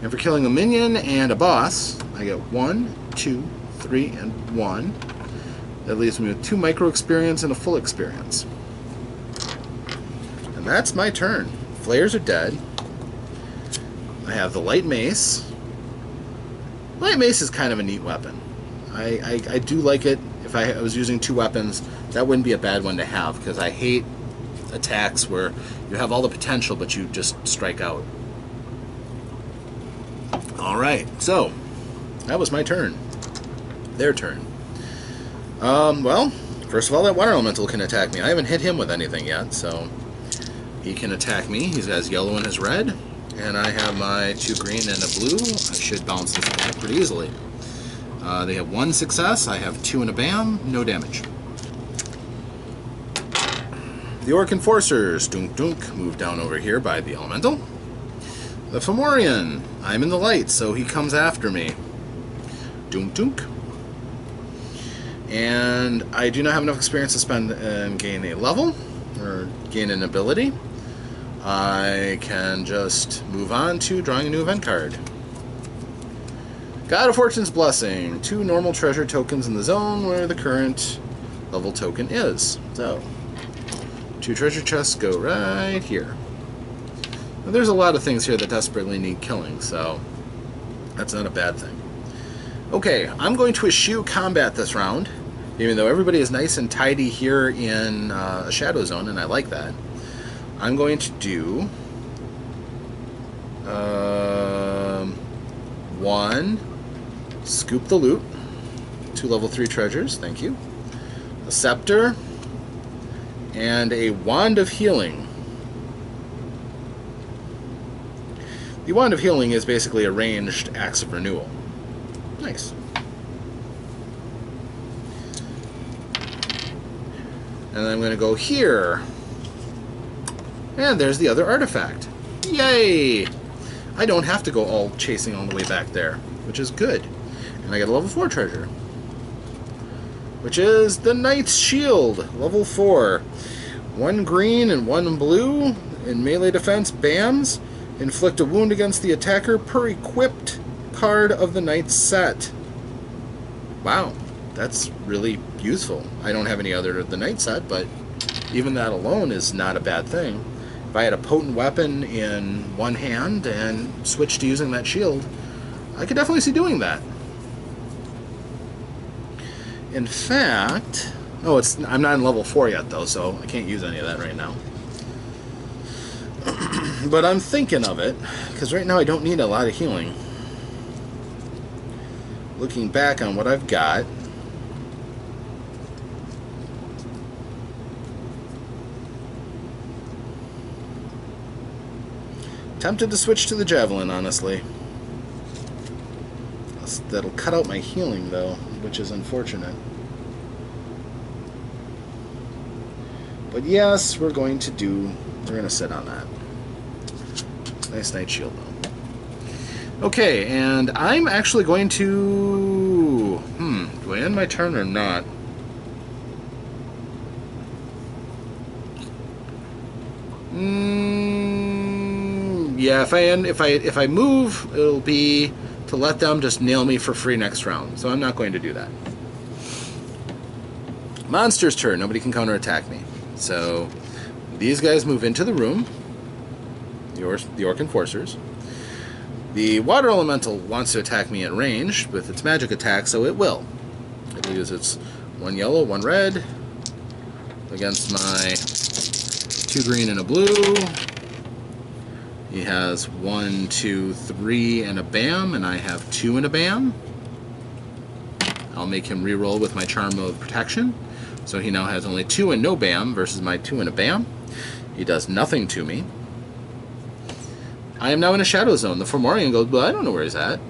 and for killing a minion and a boss, I get 1, 2, 3, and 1. That leaves me with 2 micro experience and a full experience. And that's my turn. Flayers are dead. I have the light mace. Light mace is kind of a neat weapon. I do like it. If I was using 2 weapons, that wouldn't be a bad one to have, because I hate attacks where you have all the potential but you just strike out. Alright, so that was my turn. Their turn. Well, first of all, that water elemental can attack me. I haven't hit him with anything yet, so he can attack me. He has yellow and his red, and I have my 2 green and a blue. I should bounce this back pretty easily. They have 1 success. I have 2 and a bam. No damage. The Orc Enforcers, dunk dunk, move down over here by the elemental. The Fomorian, I'm in the light, so he comes after me. Dunk dunk. And I do not have enough experience to spend and gain a level, or gain an ability. I can just move on to drawing a new event card. God of Fortune's Blessing. 2 normal treasure tokens in the zone where the current level token is. So, 2 treasure chests go right here. Now, there's a lot of things here that desperately need killing, so that's not a bad thing. Okay, I'm going to eschew combat this round, even though everybody is nice and tidy here in a shadow zone, and I like that. I'm going to do 1, scoop the loot, 2 level 3 treasures, thank you, a scepter, and a wand of healing. The wand of healing is basically a ranged axe of renewal. Nice. And then I'm going to go here. And there's the other artifact. Yay! I don't have to go all chasing all the way back there, which is good. And I get a level 4 treasure, which is the Knight's Shield, level 4. 1 green and 1 blue. In melee defense, BAMs. Inflict a wound against the attacker per equipped card of the Knight's set. Wow, that's really useful. I don't have any other of the Knight set, but even that alone is not a bad thing. If I had a potent weapon in one hand and switched to using that shield, I could definitely see doing that. In fact, I'm not in level 4 yet though, so I can't use any of that right now. But I'm thinking of it, because right now I don't need a lot of healing. Looking back on what I've got, tempted to switch to the javelin, honestly. That'll cut out my healing, though, which is unfortunate. But yes, we're going to sit on that. Nice Night Shield, though. Okay, and I'm actually going to... do I end my turn or not? Yeah, if I move, it'll be to let them just nail me for free next round. So I'm not going to do that. Monster's turn. Nobody can counterattack me. So these guys move into the room. The Orc Enforcers. The Water Elemental wants to attack me at range with its magic attack, so it will. It'll use its 1 yellow, 1 red against my 2 green and a blue. He has 1, 2, 3, and a BAM, and I have 2 and a BAM. I'll make him reroll with my Charm of Protection. So he now has only 2 and no BAM versus my 2 and a BAM. He does nothing to me. I am now in a Shadow Zone. The Fomorian goes, well, I don't know where he's at.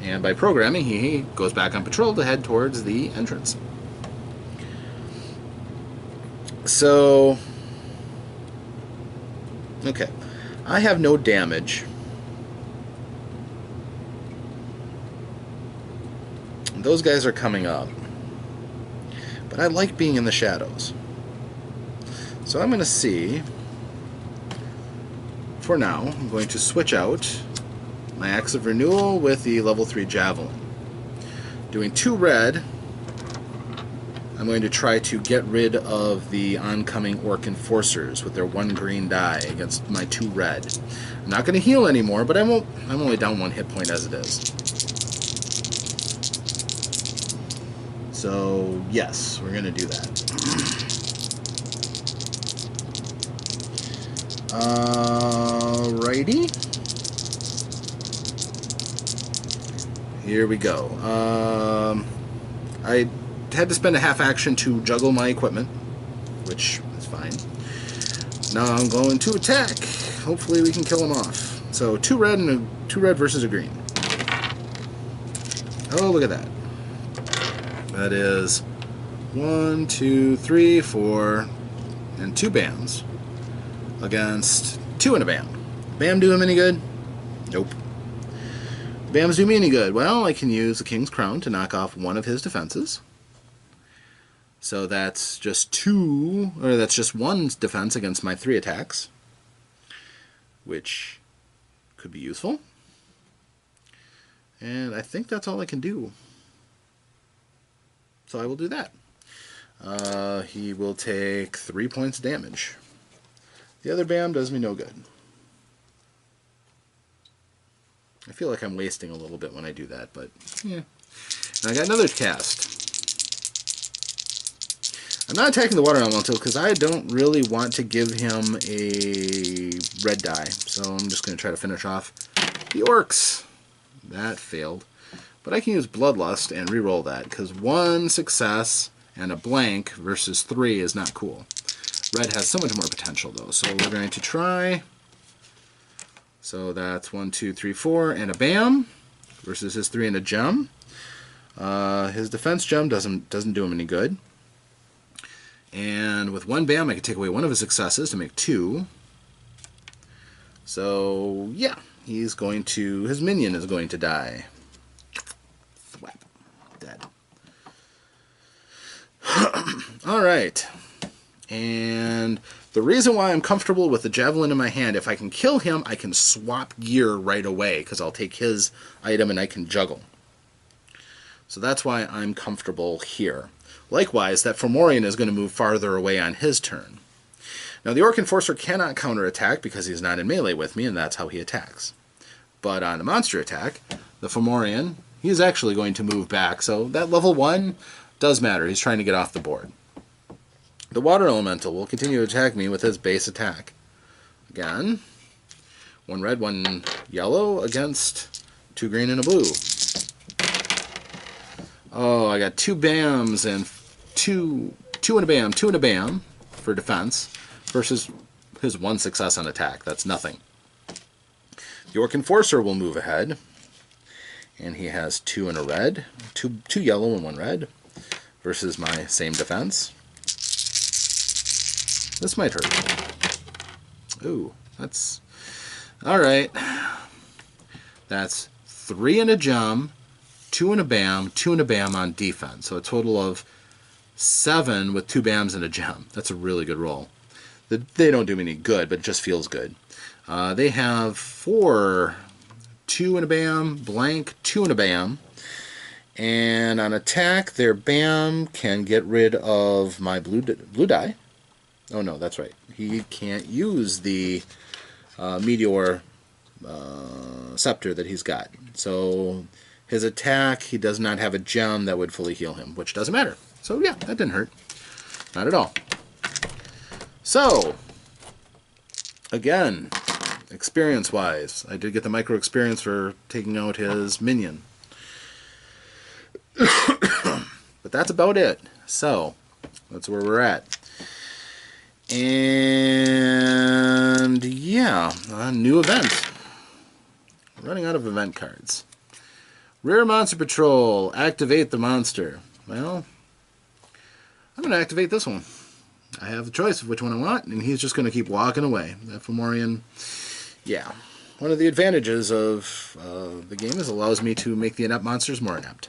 And by programming, he goes back on patrol to head towards the entrance. So, okay. I have no damage. Those guys are coming up. But I like being in the shadows. So I'm going to see, for now, I'm going to switch out my Axe of Renewal with the level 3 Javelin. Doing 2 red, I'm going to try to get rid of the oncoming Orc Enforcers with their 1 green die against my 2 red. I'm not going to heal anymore, but I'm only down 1 hit point as it is. So, yes, we're going to do that. Alrighty. Here we go. I had to spend a half action to juggle my equipment, which is fine. Now I'm going to attack. Hopefully we can kill him off. So 2 red and 2 red versus a green. Oh, look at that. That is 1, 2, 3, 4, and 2 BAMs against 2 and a BAM. BAM do him any good? Nope. BAMs do me any good? Well, I can use the King's Crown to knock off 1 of his defenses. So that's just 2, or that's just 1 defense against my 3 attacks, which could be useful. And I think that's all I can do. So I will do that. He will take 3 points of damage. The other BAM does me no good. I feel like I'm wasting a little bit when I do that, but yeah. And I got another cast. I'm not attacking the Water Elemental because I don't really want to give him a red die. So I'm just going to try to finish off the Orcs. That failed. But I can use Bloodlust and reroll that, because 1 success and a blank versus 3 is not cool. Red has so much more potential, though. So we're going to try. So that's 1, 2, 3, 4, and a BAM versus his 3 and a gem. His defense gem doesn't do him any good. And with 1 BAM, I can take away 1 of his successes to make 2. So yeah, his minion is going to die. Dead. Alright. And the reason why I'm comfortable with the Javelin in my hand, if I can kill him, I can swap gear right away, because I'll take his item and I can juggle. So that's why I'm comfortable here. Likewise, that Fomorian is going to move farther away on his turn. Now, the Orc Enforcer cannot counterattack because he's not in melee with me, and that's how he attacks. But on a monster attack, the Fomorian, he's actually going to move back, so that level 1 does matter. He's trying to get off the board. The Water Elemental will continue to attack me with his base attack. Again, 1 red, 1 yellow against 2 green and a blue. Oh, I got 2 BAMs and 2 and a BAM, 2 and a BAM for defense versus his 1 success on attack. That's nothing. The Orc Enforcer will move ahead. And he has 2 and a red, two yellow and 1 red, versus my same defense. This might hurt. Ooh, that's... Alright. That's 3 and a gem, 2 and a bam, 2 and a bam on defense. So a total of 7 with 2 bams and a gem. That's a really good roll. They don't do me any good, but it just feels good. They have 4, 2 and a bam, blank, 2 and a bam. And on attack, their bam can get rid of my blue die. Oh no, that's right. He can't use the meteor scepter that he's got. So his attack, he does not have a gem that would fully heal him, which doesn't matter. So yeah, that didn't hurt. Not at all. So, again, experience-wise, I did get the micro experience for taking out his minion. But that's about it. So, that's where we're at. And yeah, a new event. Running out of event cards. Rare Monster Patrol. Activate the monster. Well, I'm going to activate this one. I have the choice of which one I want, and he's just going to keep walking away. That Fomorian, yeah. One of the advantages of the game is it allows me to make the inept monsters more inept.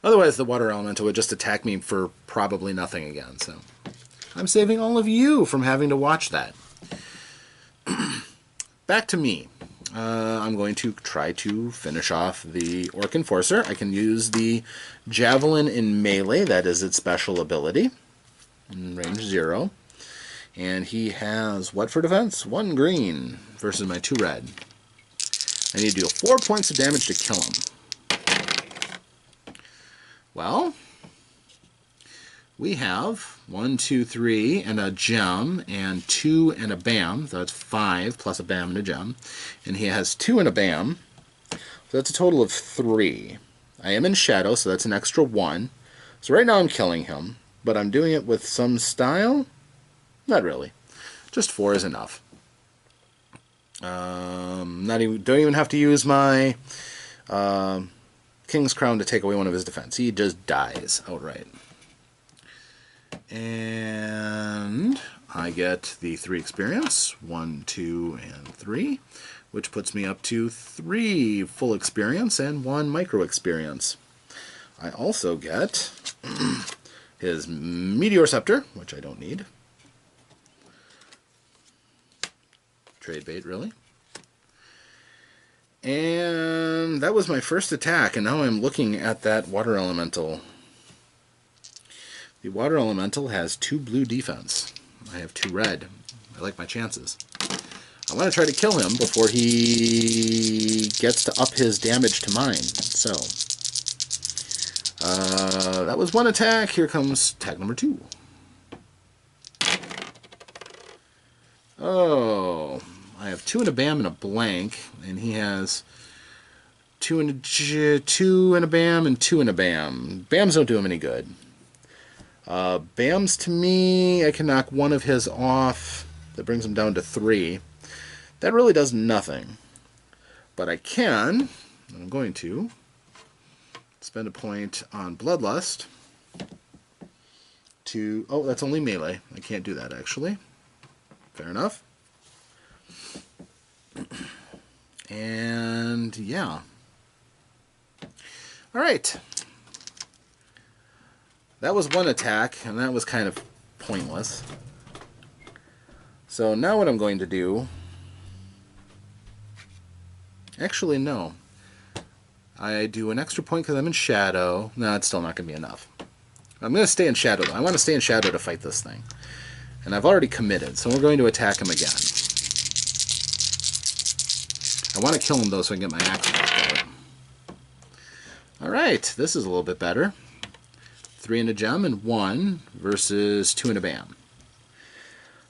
Otherwise, the water elemental would just attack me for probably nothing again. So I'm saving all of you from having to watch that. Back to me. I'm going to try to finish off the Orc Enforcer. I can use the Javelin in melee. That is its special ability. In range 0. And he has what for defense? 1 green versus my 2 red. I need to deal 4 points of damage to kill him. Well, we have 1, 2, 3 and a gem and 2 and a bam. So that's 5 plus a bam and a gem. And he has 2 and a bam. So that's a total of 3. I am in shadow, so that's an extra 1. So right now I'm killing him, but I'm doing it with some style. Not really. Just 4 is enough. Don't even have to use my King's Crown to take away one of his defense. He just dies outright. And I get the 3 experience. 1, 2, and 3. Which puts me up to 3 full experience and 1 micro experience. I also get his Meteor Scepter, which I don't need. Trade bait, really. And that was my first attack, and now I'm looking at that Water Elemental. The Water Elemental has 2 blue defense. I have 2 red. I like my chances. I want to try to kill him before he gets to up his damage to mine. So, that was 1 attack. Here comes attack number 2. Oh, I have 2 and a bam and a blank, and he has 2 and a bam and 2 and a bam. Bams don't do him any good. Bams to me, I can knock 1 of his off. That brings him down to 3. That really does nothing. But I can, and I'm going to, spend a point on Bloodlust to... Oh, that's only melee. I can't do that, actually. Fair enough. And, yeah. Alright. That was 1 attack, and that was kind of pointless. So now what I'm going to do... Actually, no. I do an extra point because I'm in shadow. No, it's still not going to be enough. I'm going to stay in shadow, though. I want to stay in shadow to fight this thing. And I've already committed, so we're going to attack him again. I want to kill him, though, so I can get my axe back. Alright, this is a little bit better. 3 and a gem and 1 versus 2 and a bam.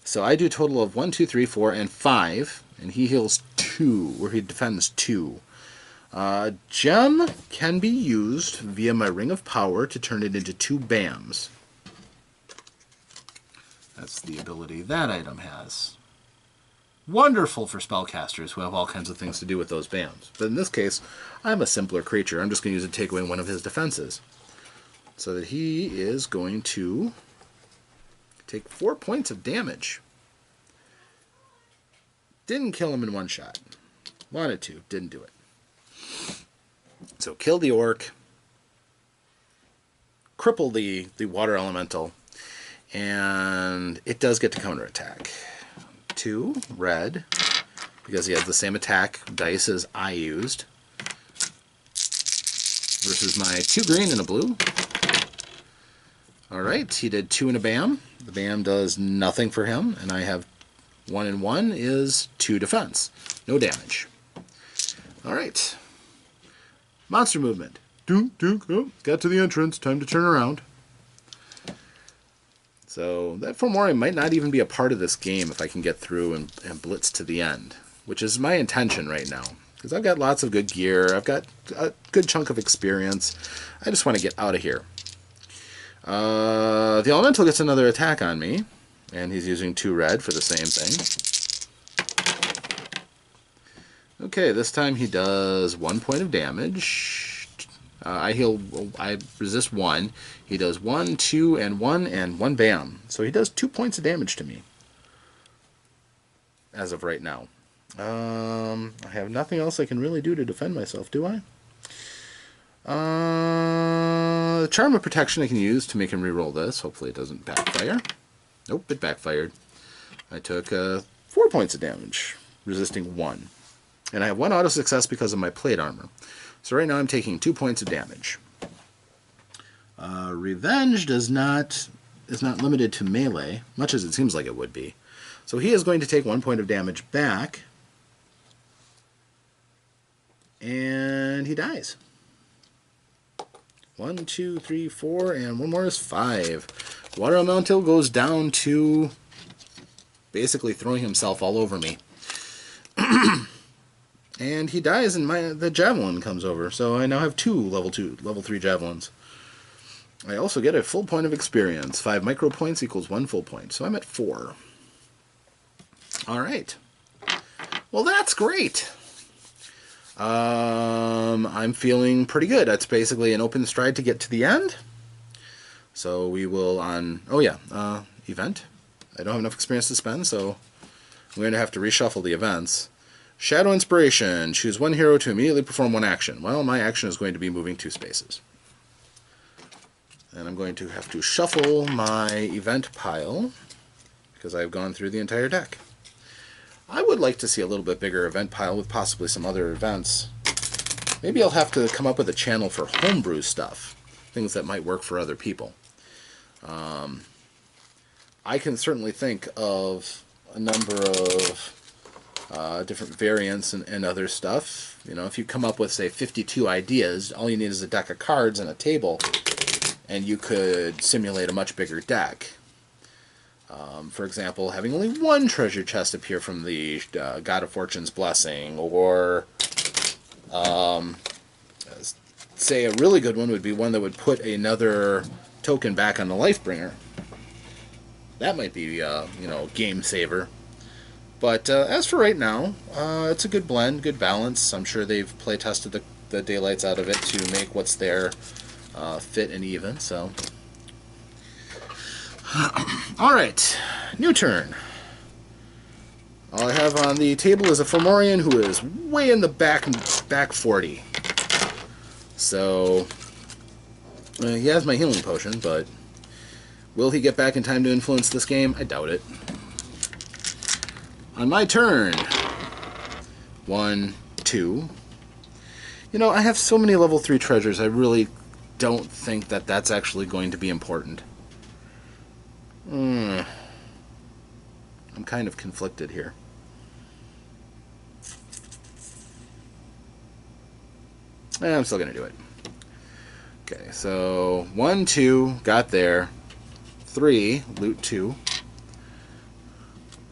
So I do a total of 1, 2, 3, 4, and 5, and he heals 2, where he defends 2. Gem can be used via my Ring of Power to turn it into 2 bams. That's the ability that item has. Wonderful for spellcasters who have all kinds of things to do with those BAMs. But in this case, I'm a simpler creature. I'm just going to use it to take away one of his defenses. So that he is going to take 4 points of damage. Didn't kill him in one shot. Wanted to, didn't do it. So kill the orc, cripple the water elemental, and it does get to counterattack. 2 red, because he has the same attack dice as I used, versus my 2 green and a blue. Alright, he did 2 and a BAM. The BAM does nothing for him, and I have 1 and 1 is 2 defense. No damage. Alright. Monster movement. Oh, got to the entrance. Time to turn around. So that Fomori might not even be a part of this game if I can get through and blitz to the end, which is my intention right now. Because I've got lots of good gear. I've got a good chunk of experience. I just want to get out of here. The elemental gets another attack on me, and he's using 2 red for the same thing. Okay, this time he does 1 point of damage. I resist 1. He does 1, 2, and 1 BAM. So he does 2 points of damage to me as of right now. I have nothing else I can really do to defend myself, do I? The Charm of Protection I can use to make him reroll this. Hopefully it doesn't backfire. Nope, it backfired. I took 4 points of damage, resisting 1. And I have 1 auto success because of my plate armor. So right now I'm taking 2 points of damage. Revenge is not limited to melee, much as it seems like it would be. So he is going to take 1 point of damage back. And he dies. 1, 2, 3, 4, and 1 more is 5. Water Elemental goes down to basically throwing himself all over me. And he dies, and the javelin comes over. So I now have 2 level 3 javelins. I also get a full point of experience. 5 micro points equals 1 full point. So I'm at 4. Alright. Well, that's great. I'm feeling pretty good. That's basically an open stride to get to the end. So we will on... Oh yeah, event. I don't have enough experience to spend, so I'm going to have to reshuffle the events. Shadow Inspiration. Choose 1 hero to immediately perform 1 action. Well, my action is going to be moving 2 spaces. And I'm going to have to shuffle my event pile because I've gone through the entire deck. I would like to see a little bit bigger event pile with possibly some other events. Maybe I'll have to come up with a channel for homebrew stuff. Things that might work for other people. I can certainly think of a number of different variants and other stuff. You know, if you come up with, say, 52 ideas, all you need is a deck of cards and a table, and you could simulate a much bigger deck. For example, having only 1 treasure chest appear from the God of Fortune's Blessing, or say a really good one would be one that would put another token back on the Lifebringer. That might be, you know, game saver. But as for right now, it's a good blend, good balance. I'm sure they've play tested the daylights out of it to make what's there fit and even. So, all right, new turn. All I have on the table is a Fomorian who is way in the back 40. So he has my healing potion, but will he get back in time to influence this game? I doubt it. On my turn, 1, 2. You know, I have so many level 3 treasures, I really don't think that that's actually going to be important. I'm kind of conflicted here. I'm still going to do it. Okay, so 1, 2, got there. 3, loot 2.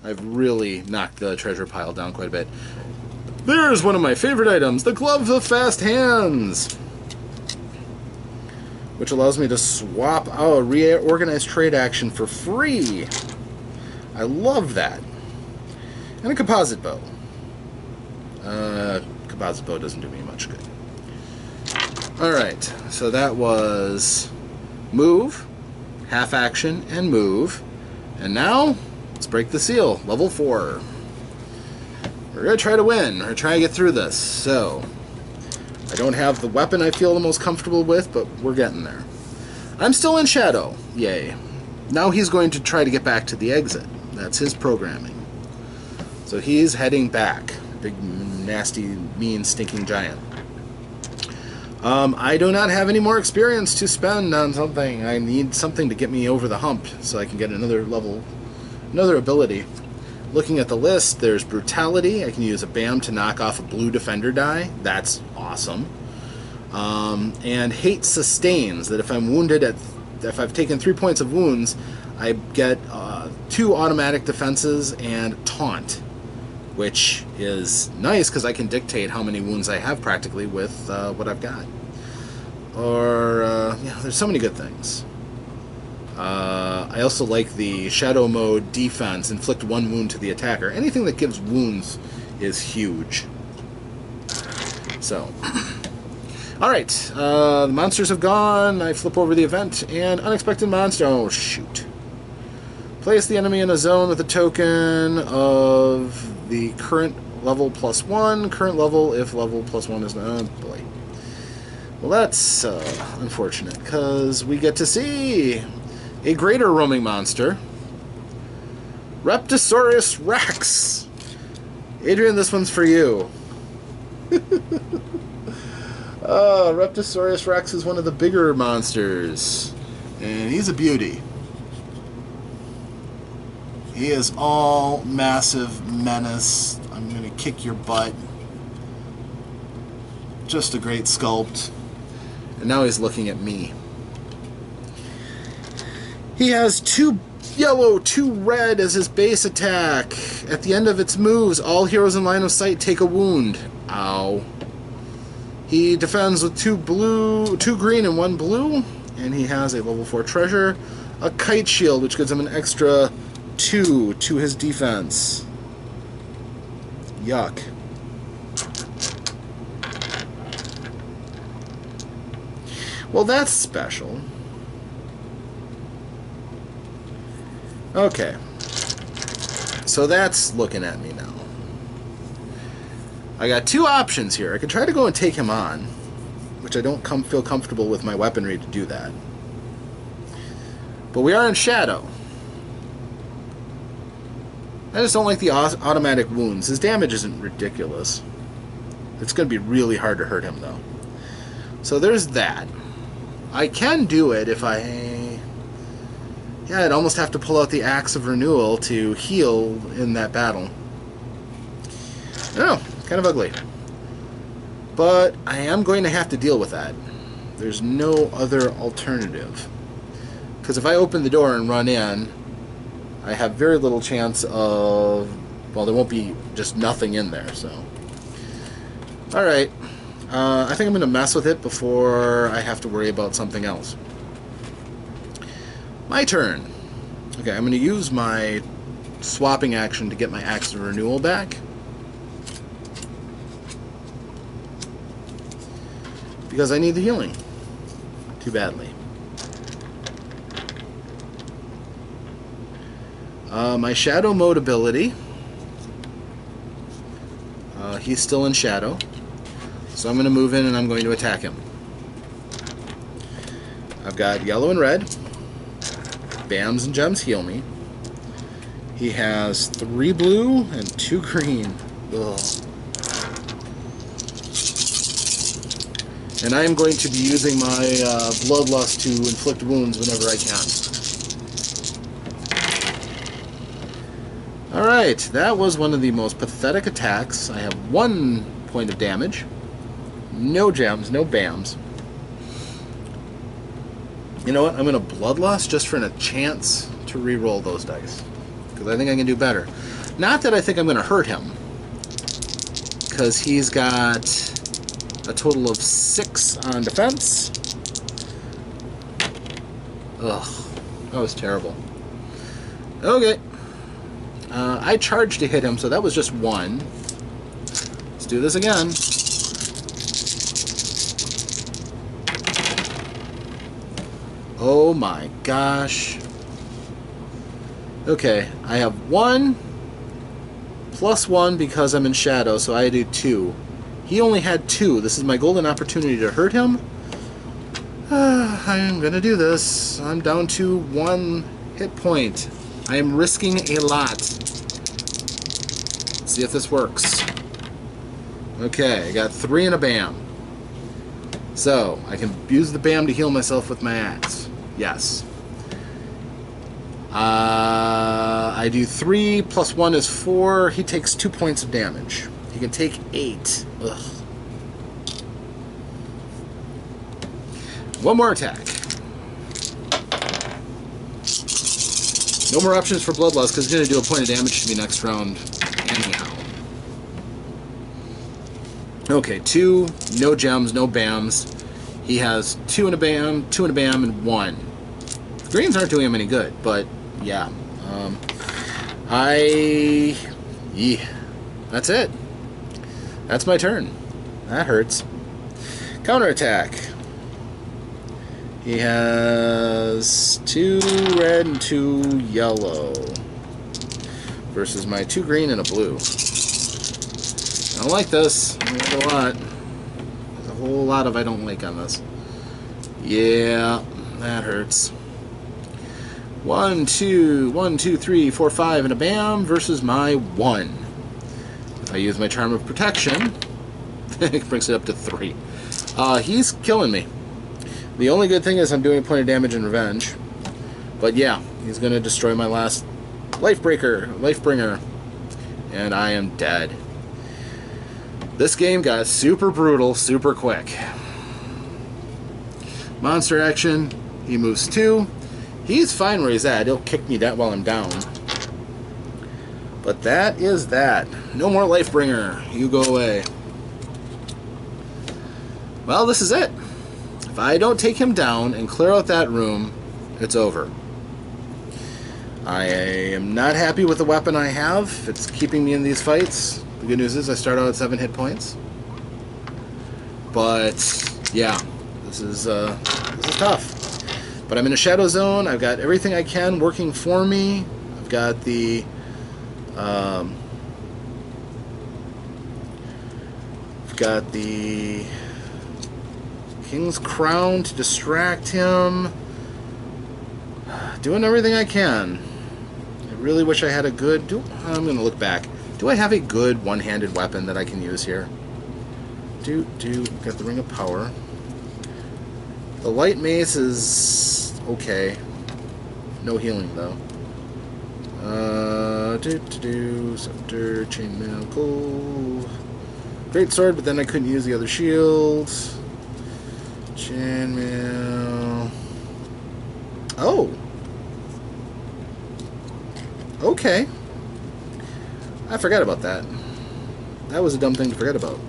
I've really knocked the treasure pile down quite a bit. There's one of my favorite items, the Glove of Fast Hands, which allows me to swap out a reorganized trade action for free. I love that. And a composite bow. Composite bow doesn't do me much good. Alright, so that was move, half action, and move. And now, let's break the seal. Level 4. We're going to try to win. We're going to try to get through this. So, I don't have the weapon I feel the most comfortable with, but we're getting there. I'm still in shadow. Yay. Now he's going to try to get back to the exit. That's his programming. So he's heading back. Big, nasty, mean, stinking giant. I do not have any more experience to spend on something. I need something to get me over the hump so I can get another level, another ability. Looking at the list, there's Brutality. I can use a BAM to knock off a blue defender die. That's awesome. And Hate Sustains, that if I'm wounded if I've taken 3 points of wounds, I get 2 automatic defenses and Taunt, which is nice because I can dictate how many wounds I have practically with what I've got. Or, yeah, there's so many good things. I also like the Shadow Mode defense, inflict 1 wound to the attacker. Anything that gives wounds is huge. So, alright, the monsters have gone. I flip over the event, and unexpected monster. Oh, shoot. Place the enemy in a zone with a token of the current level +1. Current level if level +1 is not. Oh, boy. Well, that's unfortunate, because we get to see a greater roaming monster, Reptosaurus Rex. Adrian, this one's for you. Reptosaurus Rex is one of the bigger monsters, and he's a beauty. He is all massive menace. I'm going to kick your butt. Just a great sculpt. And now he's looking at me. He has 2 yellow, 2 red as his base attack. At the end of its moves, all heroes in line of sight take a wound. Ow. He defends with 2 green and 1 blue. And he has a level 4 treasure. A kite shield, which gives him an extra 2 to his defense. Yuck. Well, that's special. Okay. So that's looking at me now. I got 2 options here. I could try to go and take him on, which I don't feel comfortable with my weaponry to do that. But we are in shadow. I just don't like the automatic wounds. His damage isn't ridiculous. It's going to be really hard to hurt him, though. So there's that. I can do it if I... Yeah, I'd almost have to pull out the Axe of Renewal to heal in that battle. I don't know, kind of ugly. But I am going to have to deal with that. There's no other alternative. Because if I open the door and run in, I have very little chance of... Well, there won't be just nothing in there, so... Alright. I think I'm going to mess with it before I have to worry about something else. My turn. Okay, I'm going to use my swapping action to get my Axe of Renewal back. Because I need the healing. Too badly. My Shadow Mode ability. He's still in shadow. So I'm going to move in and I'm going to attack him. I've got yellow and red. Bams and gems heal me. He has 3 blue and 2 green. Ugh. And I am going to be using my Bloodlust to inflict wounds whenever I can. Alright, that was one of the most pathetic attacks. I have 1 point of damage. No gems, no bams. You know what? I'm going to Bloodlust just for a chance to re-roll those dice. Because I think I can do better. Not that I think I'm going to hurt him. Because he's got a total of 6 on defense. Ugh. That was terrible. Okay. I charged to hit him, so that was just 1. Let's do this again. Oh my gosh. Okay, I have 1 plus 1 because I'm in shadow, so I do 2. He only had 2. This is my golden opportunity to hurt him. I'm gonna do this. I'm down to 1 hit point. I am risking a lot. Let's see if this works. Okay, I got 3 and a BAM. So, I can use the BAM to heal myself with my axe. Yes. I do 3 plus 1 is 4. He takes 2 points of damage. He can take 8. Ugh. One more attack. No more options for Bloodlust because he's going to do a point of damage to me next round anyhow. Okay, 2, no gems, no BAMs. He has 2 and a BAM, 2 and a BAM, and 1. The greens aren't doing him any good, but yeah. Yeah, that's it. That's my turn. That hurts. Counterattack. He has 2 red and 2 yellow versus my 2 green and a blue. I don't like this. I don't like a lot. There's a whole lot of I don't like on this. Yeah, that hurts. 1, 2, 1, 2, 3, 4, 5, and a BAM versus my 1. If I use my Charm of Protection, it brings it up to 3. He's killing me. The only good thing is I'm doing a point of damage in revenge. But yeah, he's going to destroy my last Lifebringer. And I am dead. This game got super brutal, super quick. Monster action. He moves 2. He's fine where he's at. He'll kick me that while I'm down. But that is that. No more Lifebringer. You go away. Well, this is it. If I don't take him down and clear out that room, it's over. I am not happy with the weapon I have. It's keeping me in these fights. The good news is I start out at 7 hit points. But yeah, this is tough. But I'm in a shadow zone. I've got everything I can working for me. I've got the King's Crown to distract him. Doing everything I can. I really wish I had a good... I'm going to look back. Do I have a good one-handed weapon that I can use here? Got the Ring of Power. The Light Mace is okay. No healing, though. Scepter, Chainmail, cool. Great Sword, but then I couldn't use the other shields. Chainmail. Oh! Okay. I forgot about that. That was a dumb thing to forget about.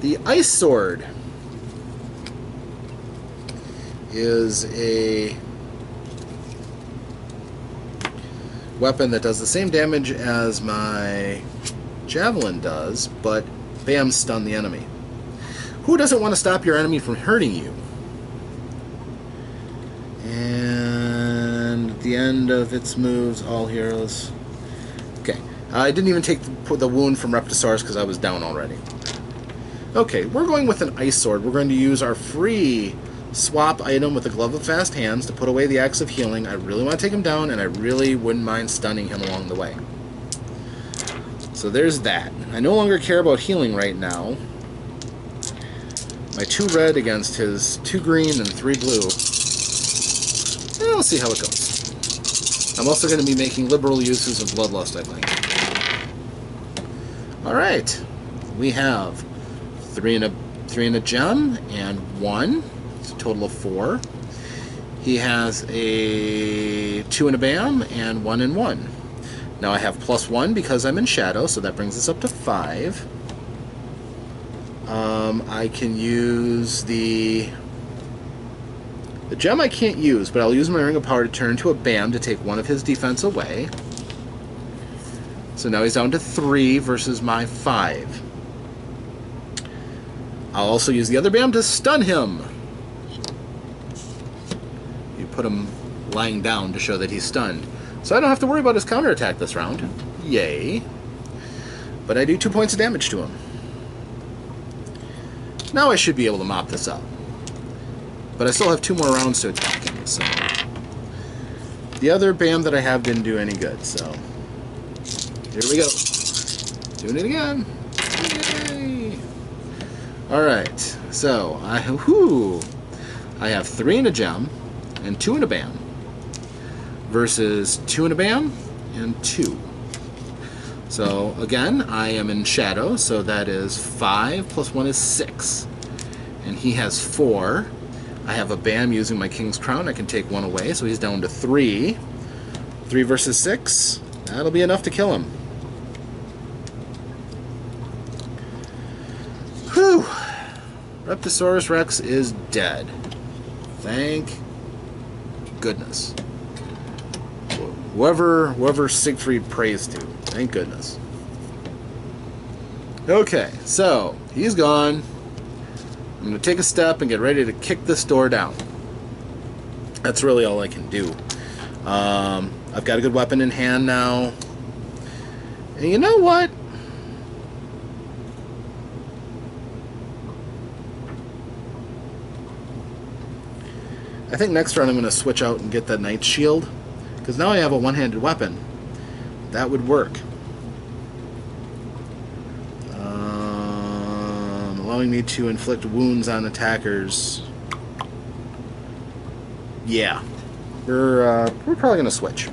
The Ice Sword is a weapon that does the same damage as my Javelin does, but BAM stun the enemy. Who doesn't want to stop your enemy from hurting you? And at the end of its moves, all heroes... Okay, I didn't even take the wound from Reptosaurus because I was down already. Okay, we're going with an Ice Sword. We're going to use our free swap item with the Glove of Fast Hands to put away the Axe of Healing. I really want to take him down, and I really wouldn't mind stunning him along the way. So there's that. I no longer care about healing right now. My 2 red against his 2 green and 3 blue. And we'll see how it goes. I'm also going to be making liberal uses of Bloodlust, I think. Alright. We have 3 and a gem and 1. It's a total of 4. He has a 2 and a BAM and 1 and 1. Now I have +1 because I'm in shadow, so that brings us up to 5. I can use the gem I can't use, but I'll use my Ring of Power to turn into a BAM to take 1 of his defense away. So now he's down to 3 versus my 5. I'll also use the other BAM to stun him. You put him lying down to show that he's stunned. So I don't have to worry about his counterattack this round. Yay. But I do 2 points of damage to him. Now I should be able to mop this up. But I still have 2 more rounds to attack him, so... The other BAM that I have didn't do any good, so... Here we go. Doing it again. Yay! Alright, so I have 3 in a gem and 2 in a BAM versus 2 in a BAM and 2. So again, I am in shadow, so that is 5 plus 1 is 6. And he has 4. I have a BAM using my King's Crown. I can take 1 away, so he's down to 3. 3 versus 6. That'll be enough to kill him. Whew! Reptosaurus Rex is dead. Thank goodness. Whoever Siegfried prays to. Thank goodness. Okay, so he's gone. I'm going to take a step and get ready to kick this door down. That's really all I can do. I've got a good weapon in hand now. And you know what? I think next round I'm going to switch out and get that Knight's Shield. Because now I have a one-handed weapon. That would work. Allowing me to inflict wounds on attackers. Yeah. We're probably going to switch.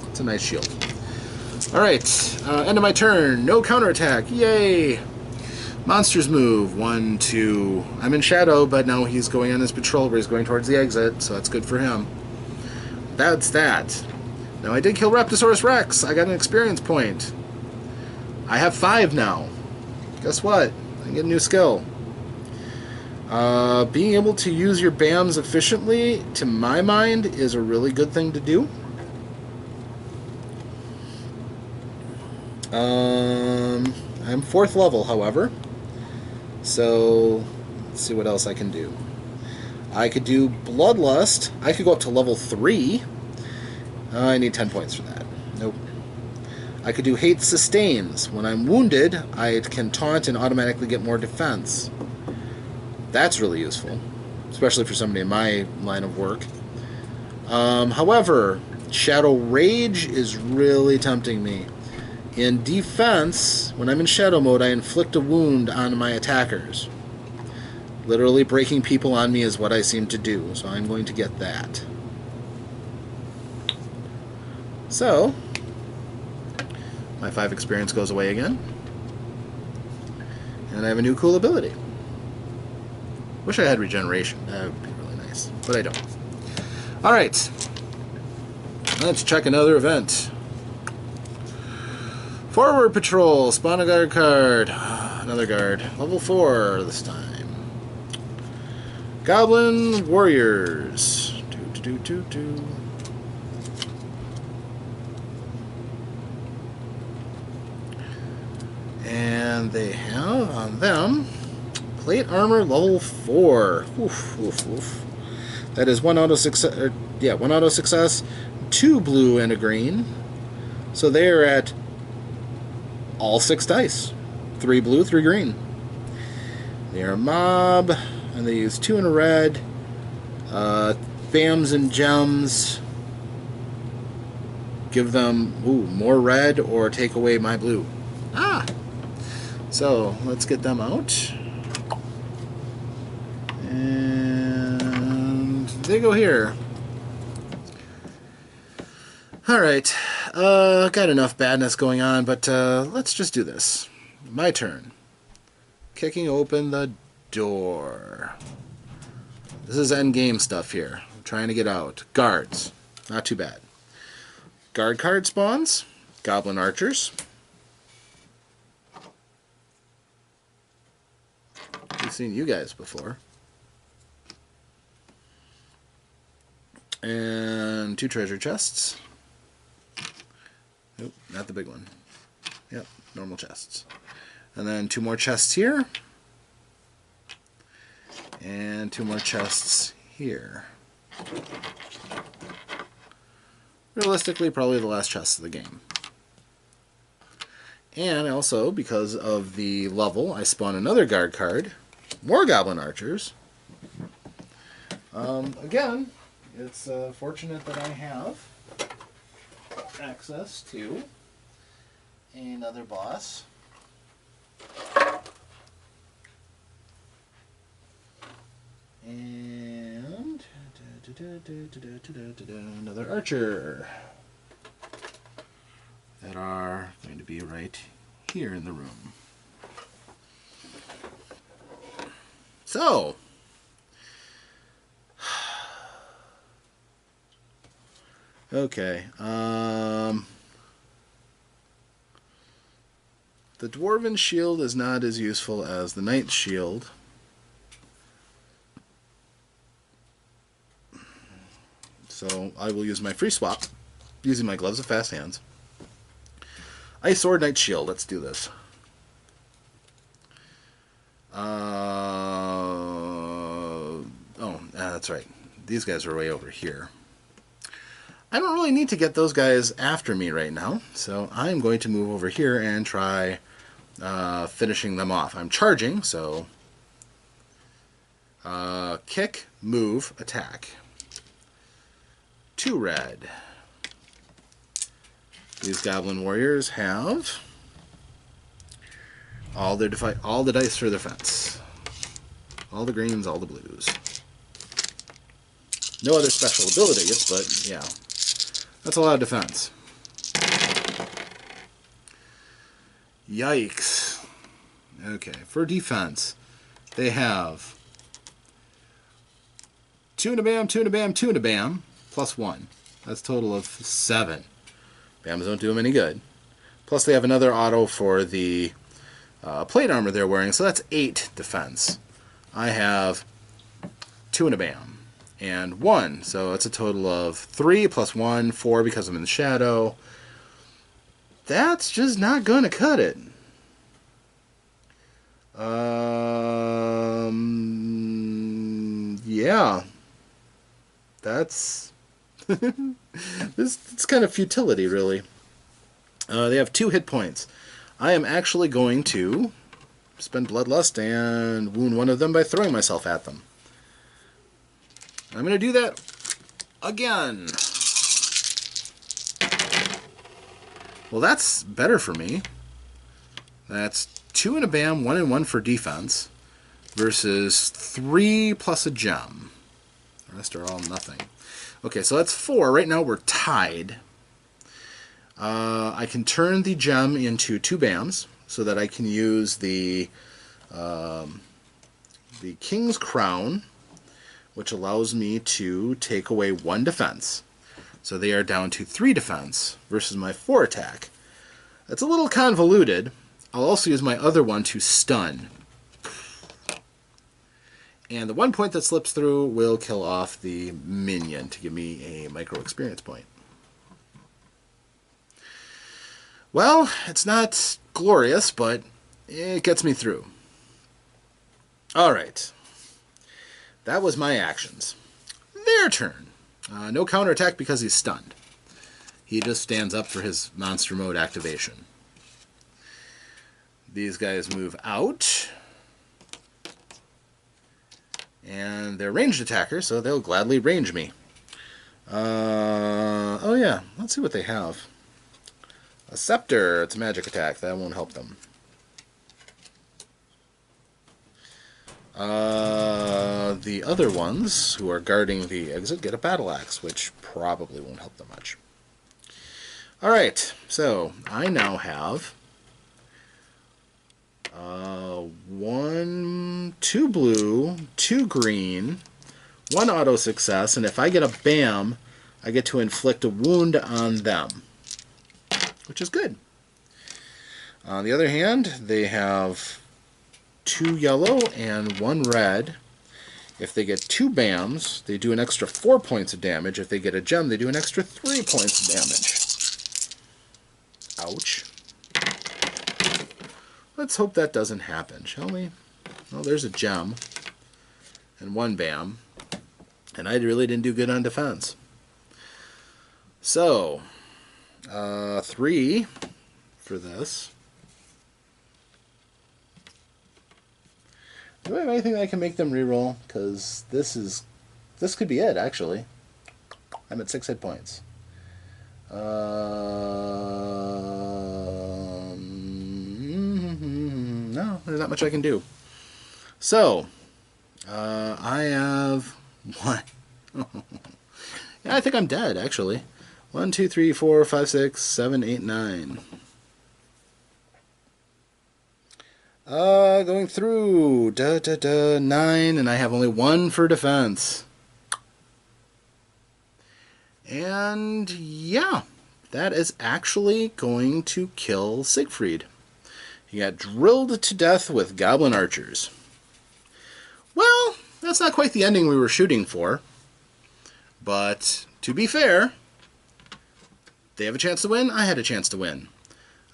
It's a nice shield. Alright. End of my turn. No counterattack. Yay! Monsters move. 1, 2. I'm in shadow, but now he's going on his patrol where he's going towards the exit, so that's good for him. That's that. Now I did kill Reptosaurus Rex. I got an experience point. I have 5 now. Guess what? I get a new skill. Being able to use your BAMs efficiently, to my mind, is a really good thing to do. I'm 4th level, however. So, let's see what else I can do. I could do Bloodlust. I could go up to level 3. I need 10 points for that. Nope. I could do Hate Sustains. When I'm wounded, I can taunt and automatically get more defense. That's really useful, especially for somebody in my line of work. However, Shadow Rage is really tempting me. In defense, when I'm in shadow mode, I inflict a wound on my attackers. Literally breaking people on me is what I seem to do, so I'm going to get that. So, my 5 experience goes away again. And I have a new cool ability. Wish I had regeneration. That would be really nice. But I don't. Alright. Let's check another event. Forward Patrol. Spawn a guard card. Another guard. Level 4 this time. Goblin Warriors. And they have on them plate armor level 4. Oof, oof, oof. That is 1 auto success. 1 auto success, 2 blue and a green. So they are at all 6 dice. 3 blue, 3 green. They are a mob, and they use 2 and a red. BAMs and gems. Give them more red or take away my blue. Ah! So, let's get them out. And they go here. Alright. Got enough badness going on, but let's just do this. My turn. Kicking open the door. This is endgame stuff here. I'm trying to get out. Guards. Not too bad. Guard card spawns. Goblin archers. We've seen you guys before. And 2 treasure chests. Nope, not the big one. Yep, normal chests. And then 2 more chests here. And 2 more chests here. Realistically, probably the last chest of the game. And also, because of the level, I spawn another guard card. More Goblin Archers. Again, it's fortunate that I have access to another boss. And another archer that are going to be right here in the room. So, okay, the Dwarven Shield is not as useful as the Knight's Shield. So I will use my free swap, using my Gloves of Fast Hands. Ice Sword, Knight's Shield, let's do this. That's right. These guys are way over here. I don't really need to get those guys after me right now, so I'm going to move over here and try finishing them off. I'm charging, so kick, move, attack. 2 red. These Goblin Warriors have all the dice for defense. All the greens, all the blues. No other special abilities, but yeah. That's a lot of defense. Yikes. Okay, for defense, they have 2 and a bam, 2 and a bam, 2 and a bam, plus 1. That's a total of 7. Bams don't do them any good. Plus they have another auto for the plate armor they're wearing, so that's 8 defense. I have 2 and a bam. And 1, so it's a total of 3 plus 1, 4 because I'm in the shadow. That's just not going to cut it. Yeah. That's... it's kind of futility, really. They have 2 hit points. I am actually going to spend Bloodlust and wound one of them by throwing myself at them. I'm going to do that again. Well, that's better for me. That's 2 and a bam, 1 and 1 for defense, versus 3 plus a gem. The rest are all nothing. Okay, so that's 4. Right now we're tied. I can turn the gem into 2 bams, so that I can use the King's Crown, which allows me to take away 1 defense. So they are down to 3 defense versus my 4 attack. That's a little convoluted. I'll also use my other one to stun. And the 1 point that slips through will kill off the minion to give me a micro experience point. Well, it's not glorious, but it gets me through. Alright. That was my actions. Their turn. No counterattack because he's stunned. He just stands up for his monster mode activation. These guys move out. And they're ranged attackers, so they'll gladly range me. Oh yeah, let's see what they have. A Scepter, it's a magic attack. That won't help them. The other ones who are guarding the exit get a battle axe, which probably won't help them much. Alright, so I now have 2 blue, 2 green, 1 auto success, and if I get a bam, I get to inflict a wound on them, which is good. On the other hand, they have 2 yellow and 1 red. If they get 2 bams, they do an extra 4 points of damage. If they get a gem, they do an extra 3 points of damage. Ouch. Let's hope that doesn't happen, shall we? Well, there's a gem and 1 bam, and I really didn't do good on defense. So, 3 for this. Do I have anything that can make them reroll? Because this could be it, actually. I'm at 6 hit points. No, there's not much I can do. So, I have 1. Yeah, I think I'm dead, actually. 1, 2, 3, 4, 5, 6, 7, 8, 9. Going through 9, and I have only 1 for defense. And yeah, that is actually going to kill Siegfried. He got drilled to death with goblin archers. Well, that's not quite the ending we were shooting for. But to be fair, they have a chance to win, I had a chance to win.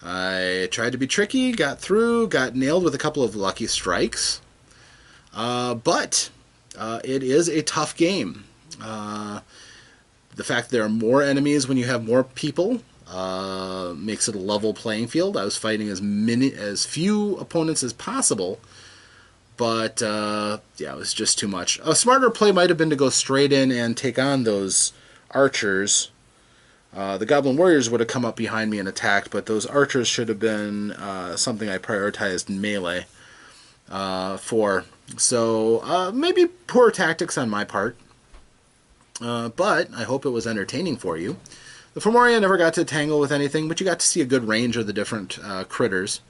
I tried to be tricky, got through, got nailed with a couple of lucky strikes. But it is a tough game. The fact that there are more enemies when you have more people makes it a level playing field. I was fighting as few opponents as possible, but yeah, it was just too much. A smarter play might have been to go straight in and take on those archers. The Goblin Warriors would have come up behind me and attacked, but those archers should have been something I prioritized in melee for. So maybe poor tactics on my part. But I hope it was entertaining for you. The Fomorian never got to tangle with anything, but you got to see a good range of the different critters.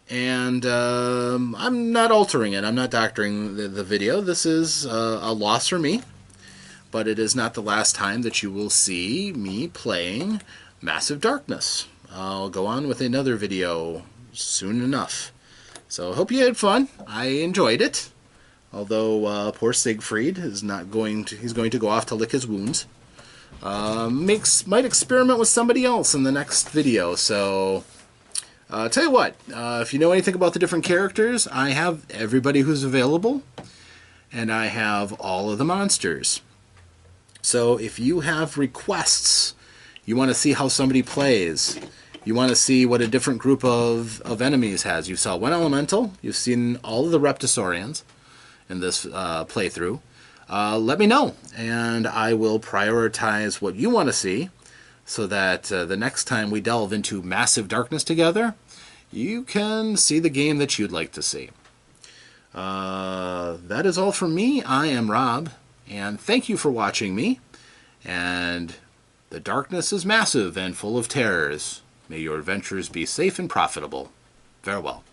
And I'm not altering it. I'm not doctoring the video. This is a loss for me. But it is not the last time that you will see me playing Massive Darkness. I'll go on with another video soon enough. So I hope you had fun. I enjoyed it. Although poor Siegfried is not going to, he's going to go off to lick his wounds. Might experiment with somebody else in the next video. So tell you what, if you know anything about the different characters, I have everybody who's available, and I have all of the monsters. So if you have requests, you want to see how somebody plays, you want to see what a different group of enemies has. You saw 1 elemental, you've seen all of the Reptosaurians in this playthrough, let me know, and I will prioritize what you want to see so that the next time we delve into Massive Darkness together, you can see the game that you'd like to see. That is all from me. I am Rob, and thank you for watching me, and the darkness is massive and full of terrors. May your adventures be safe and profitable. Farewell.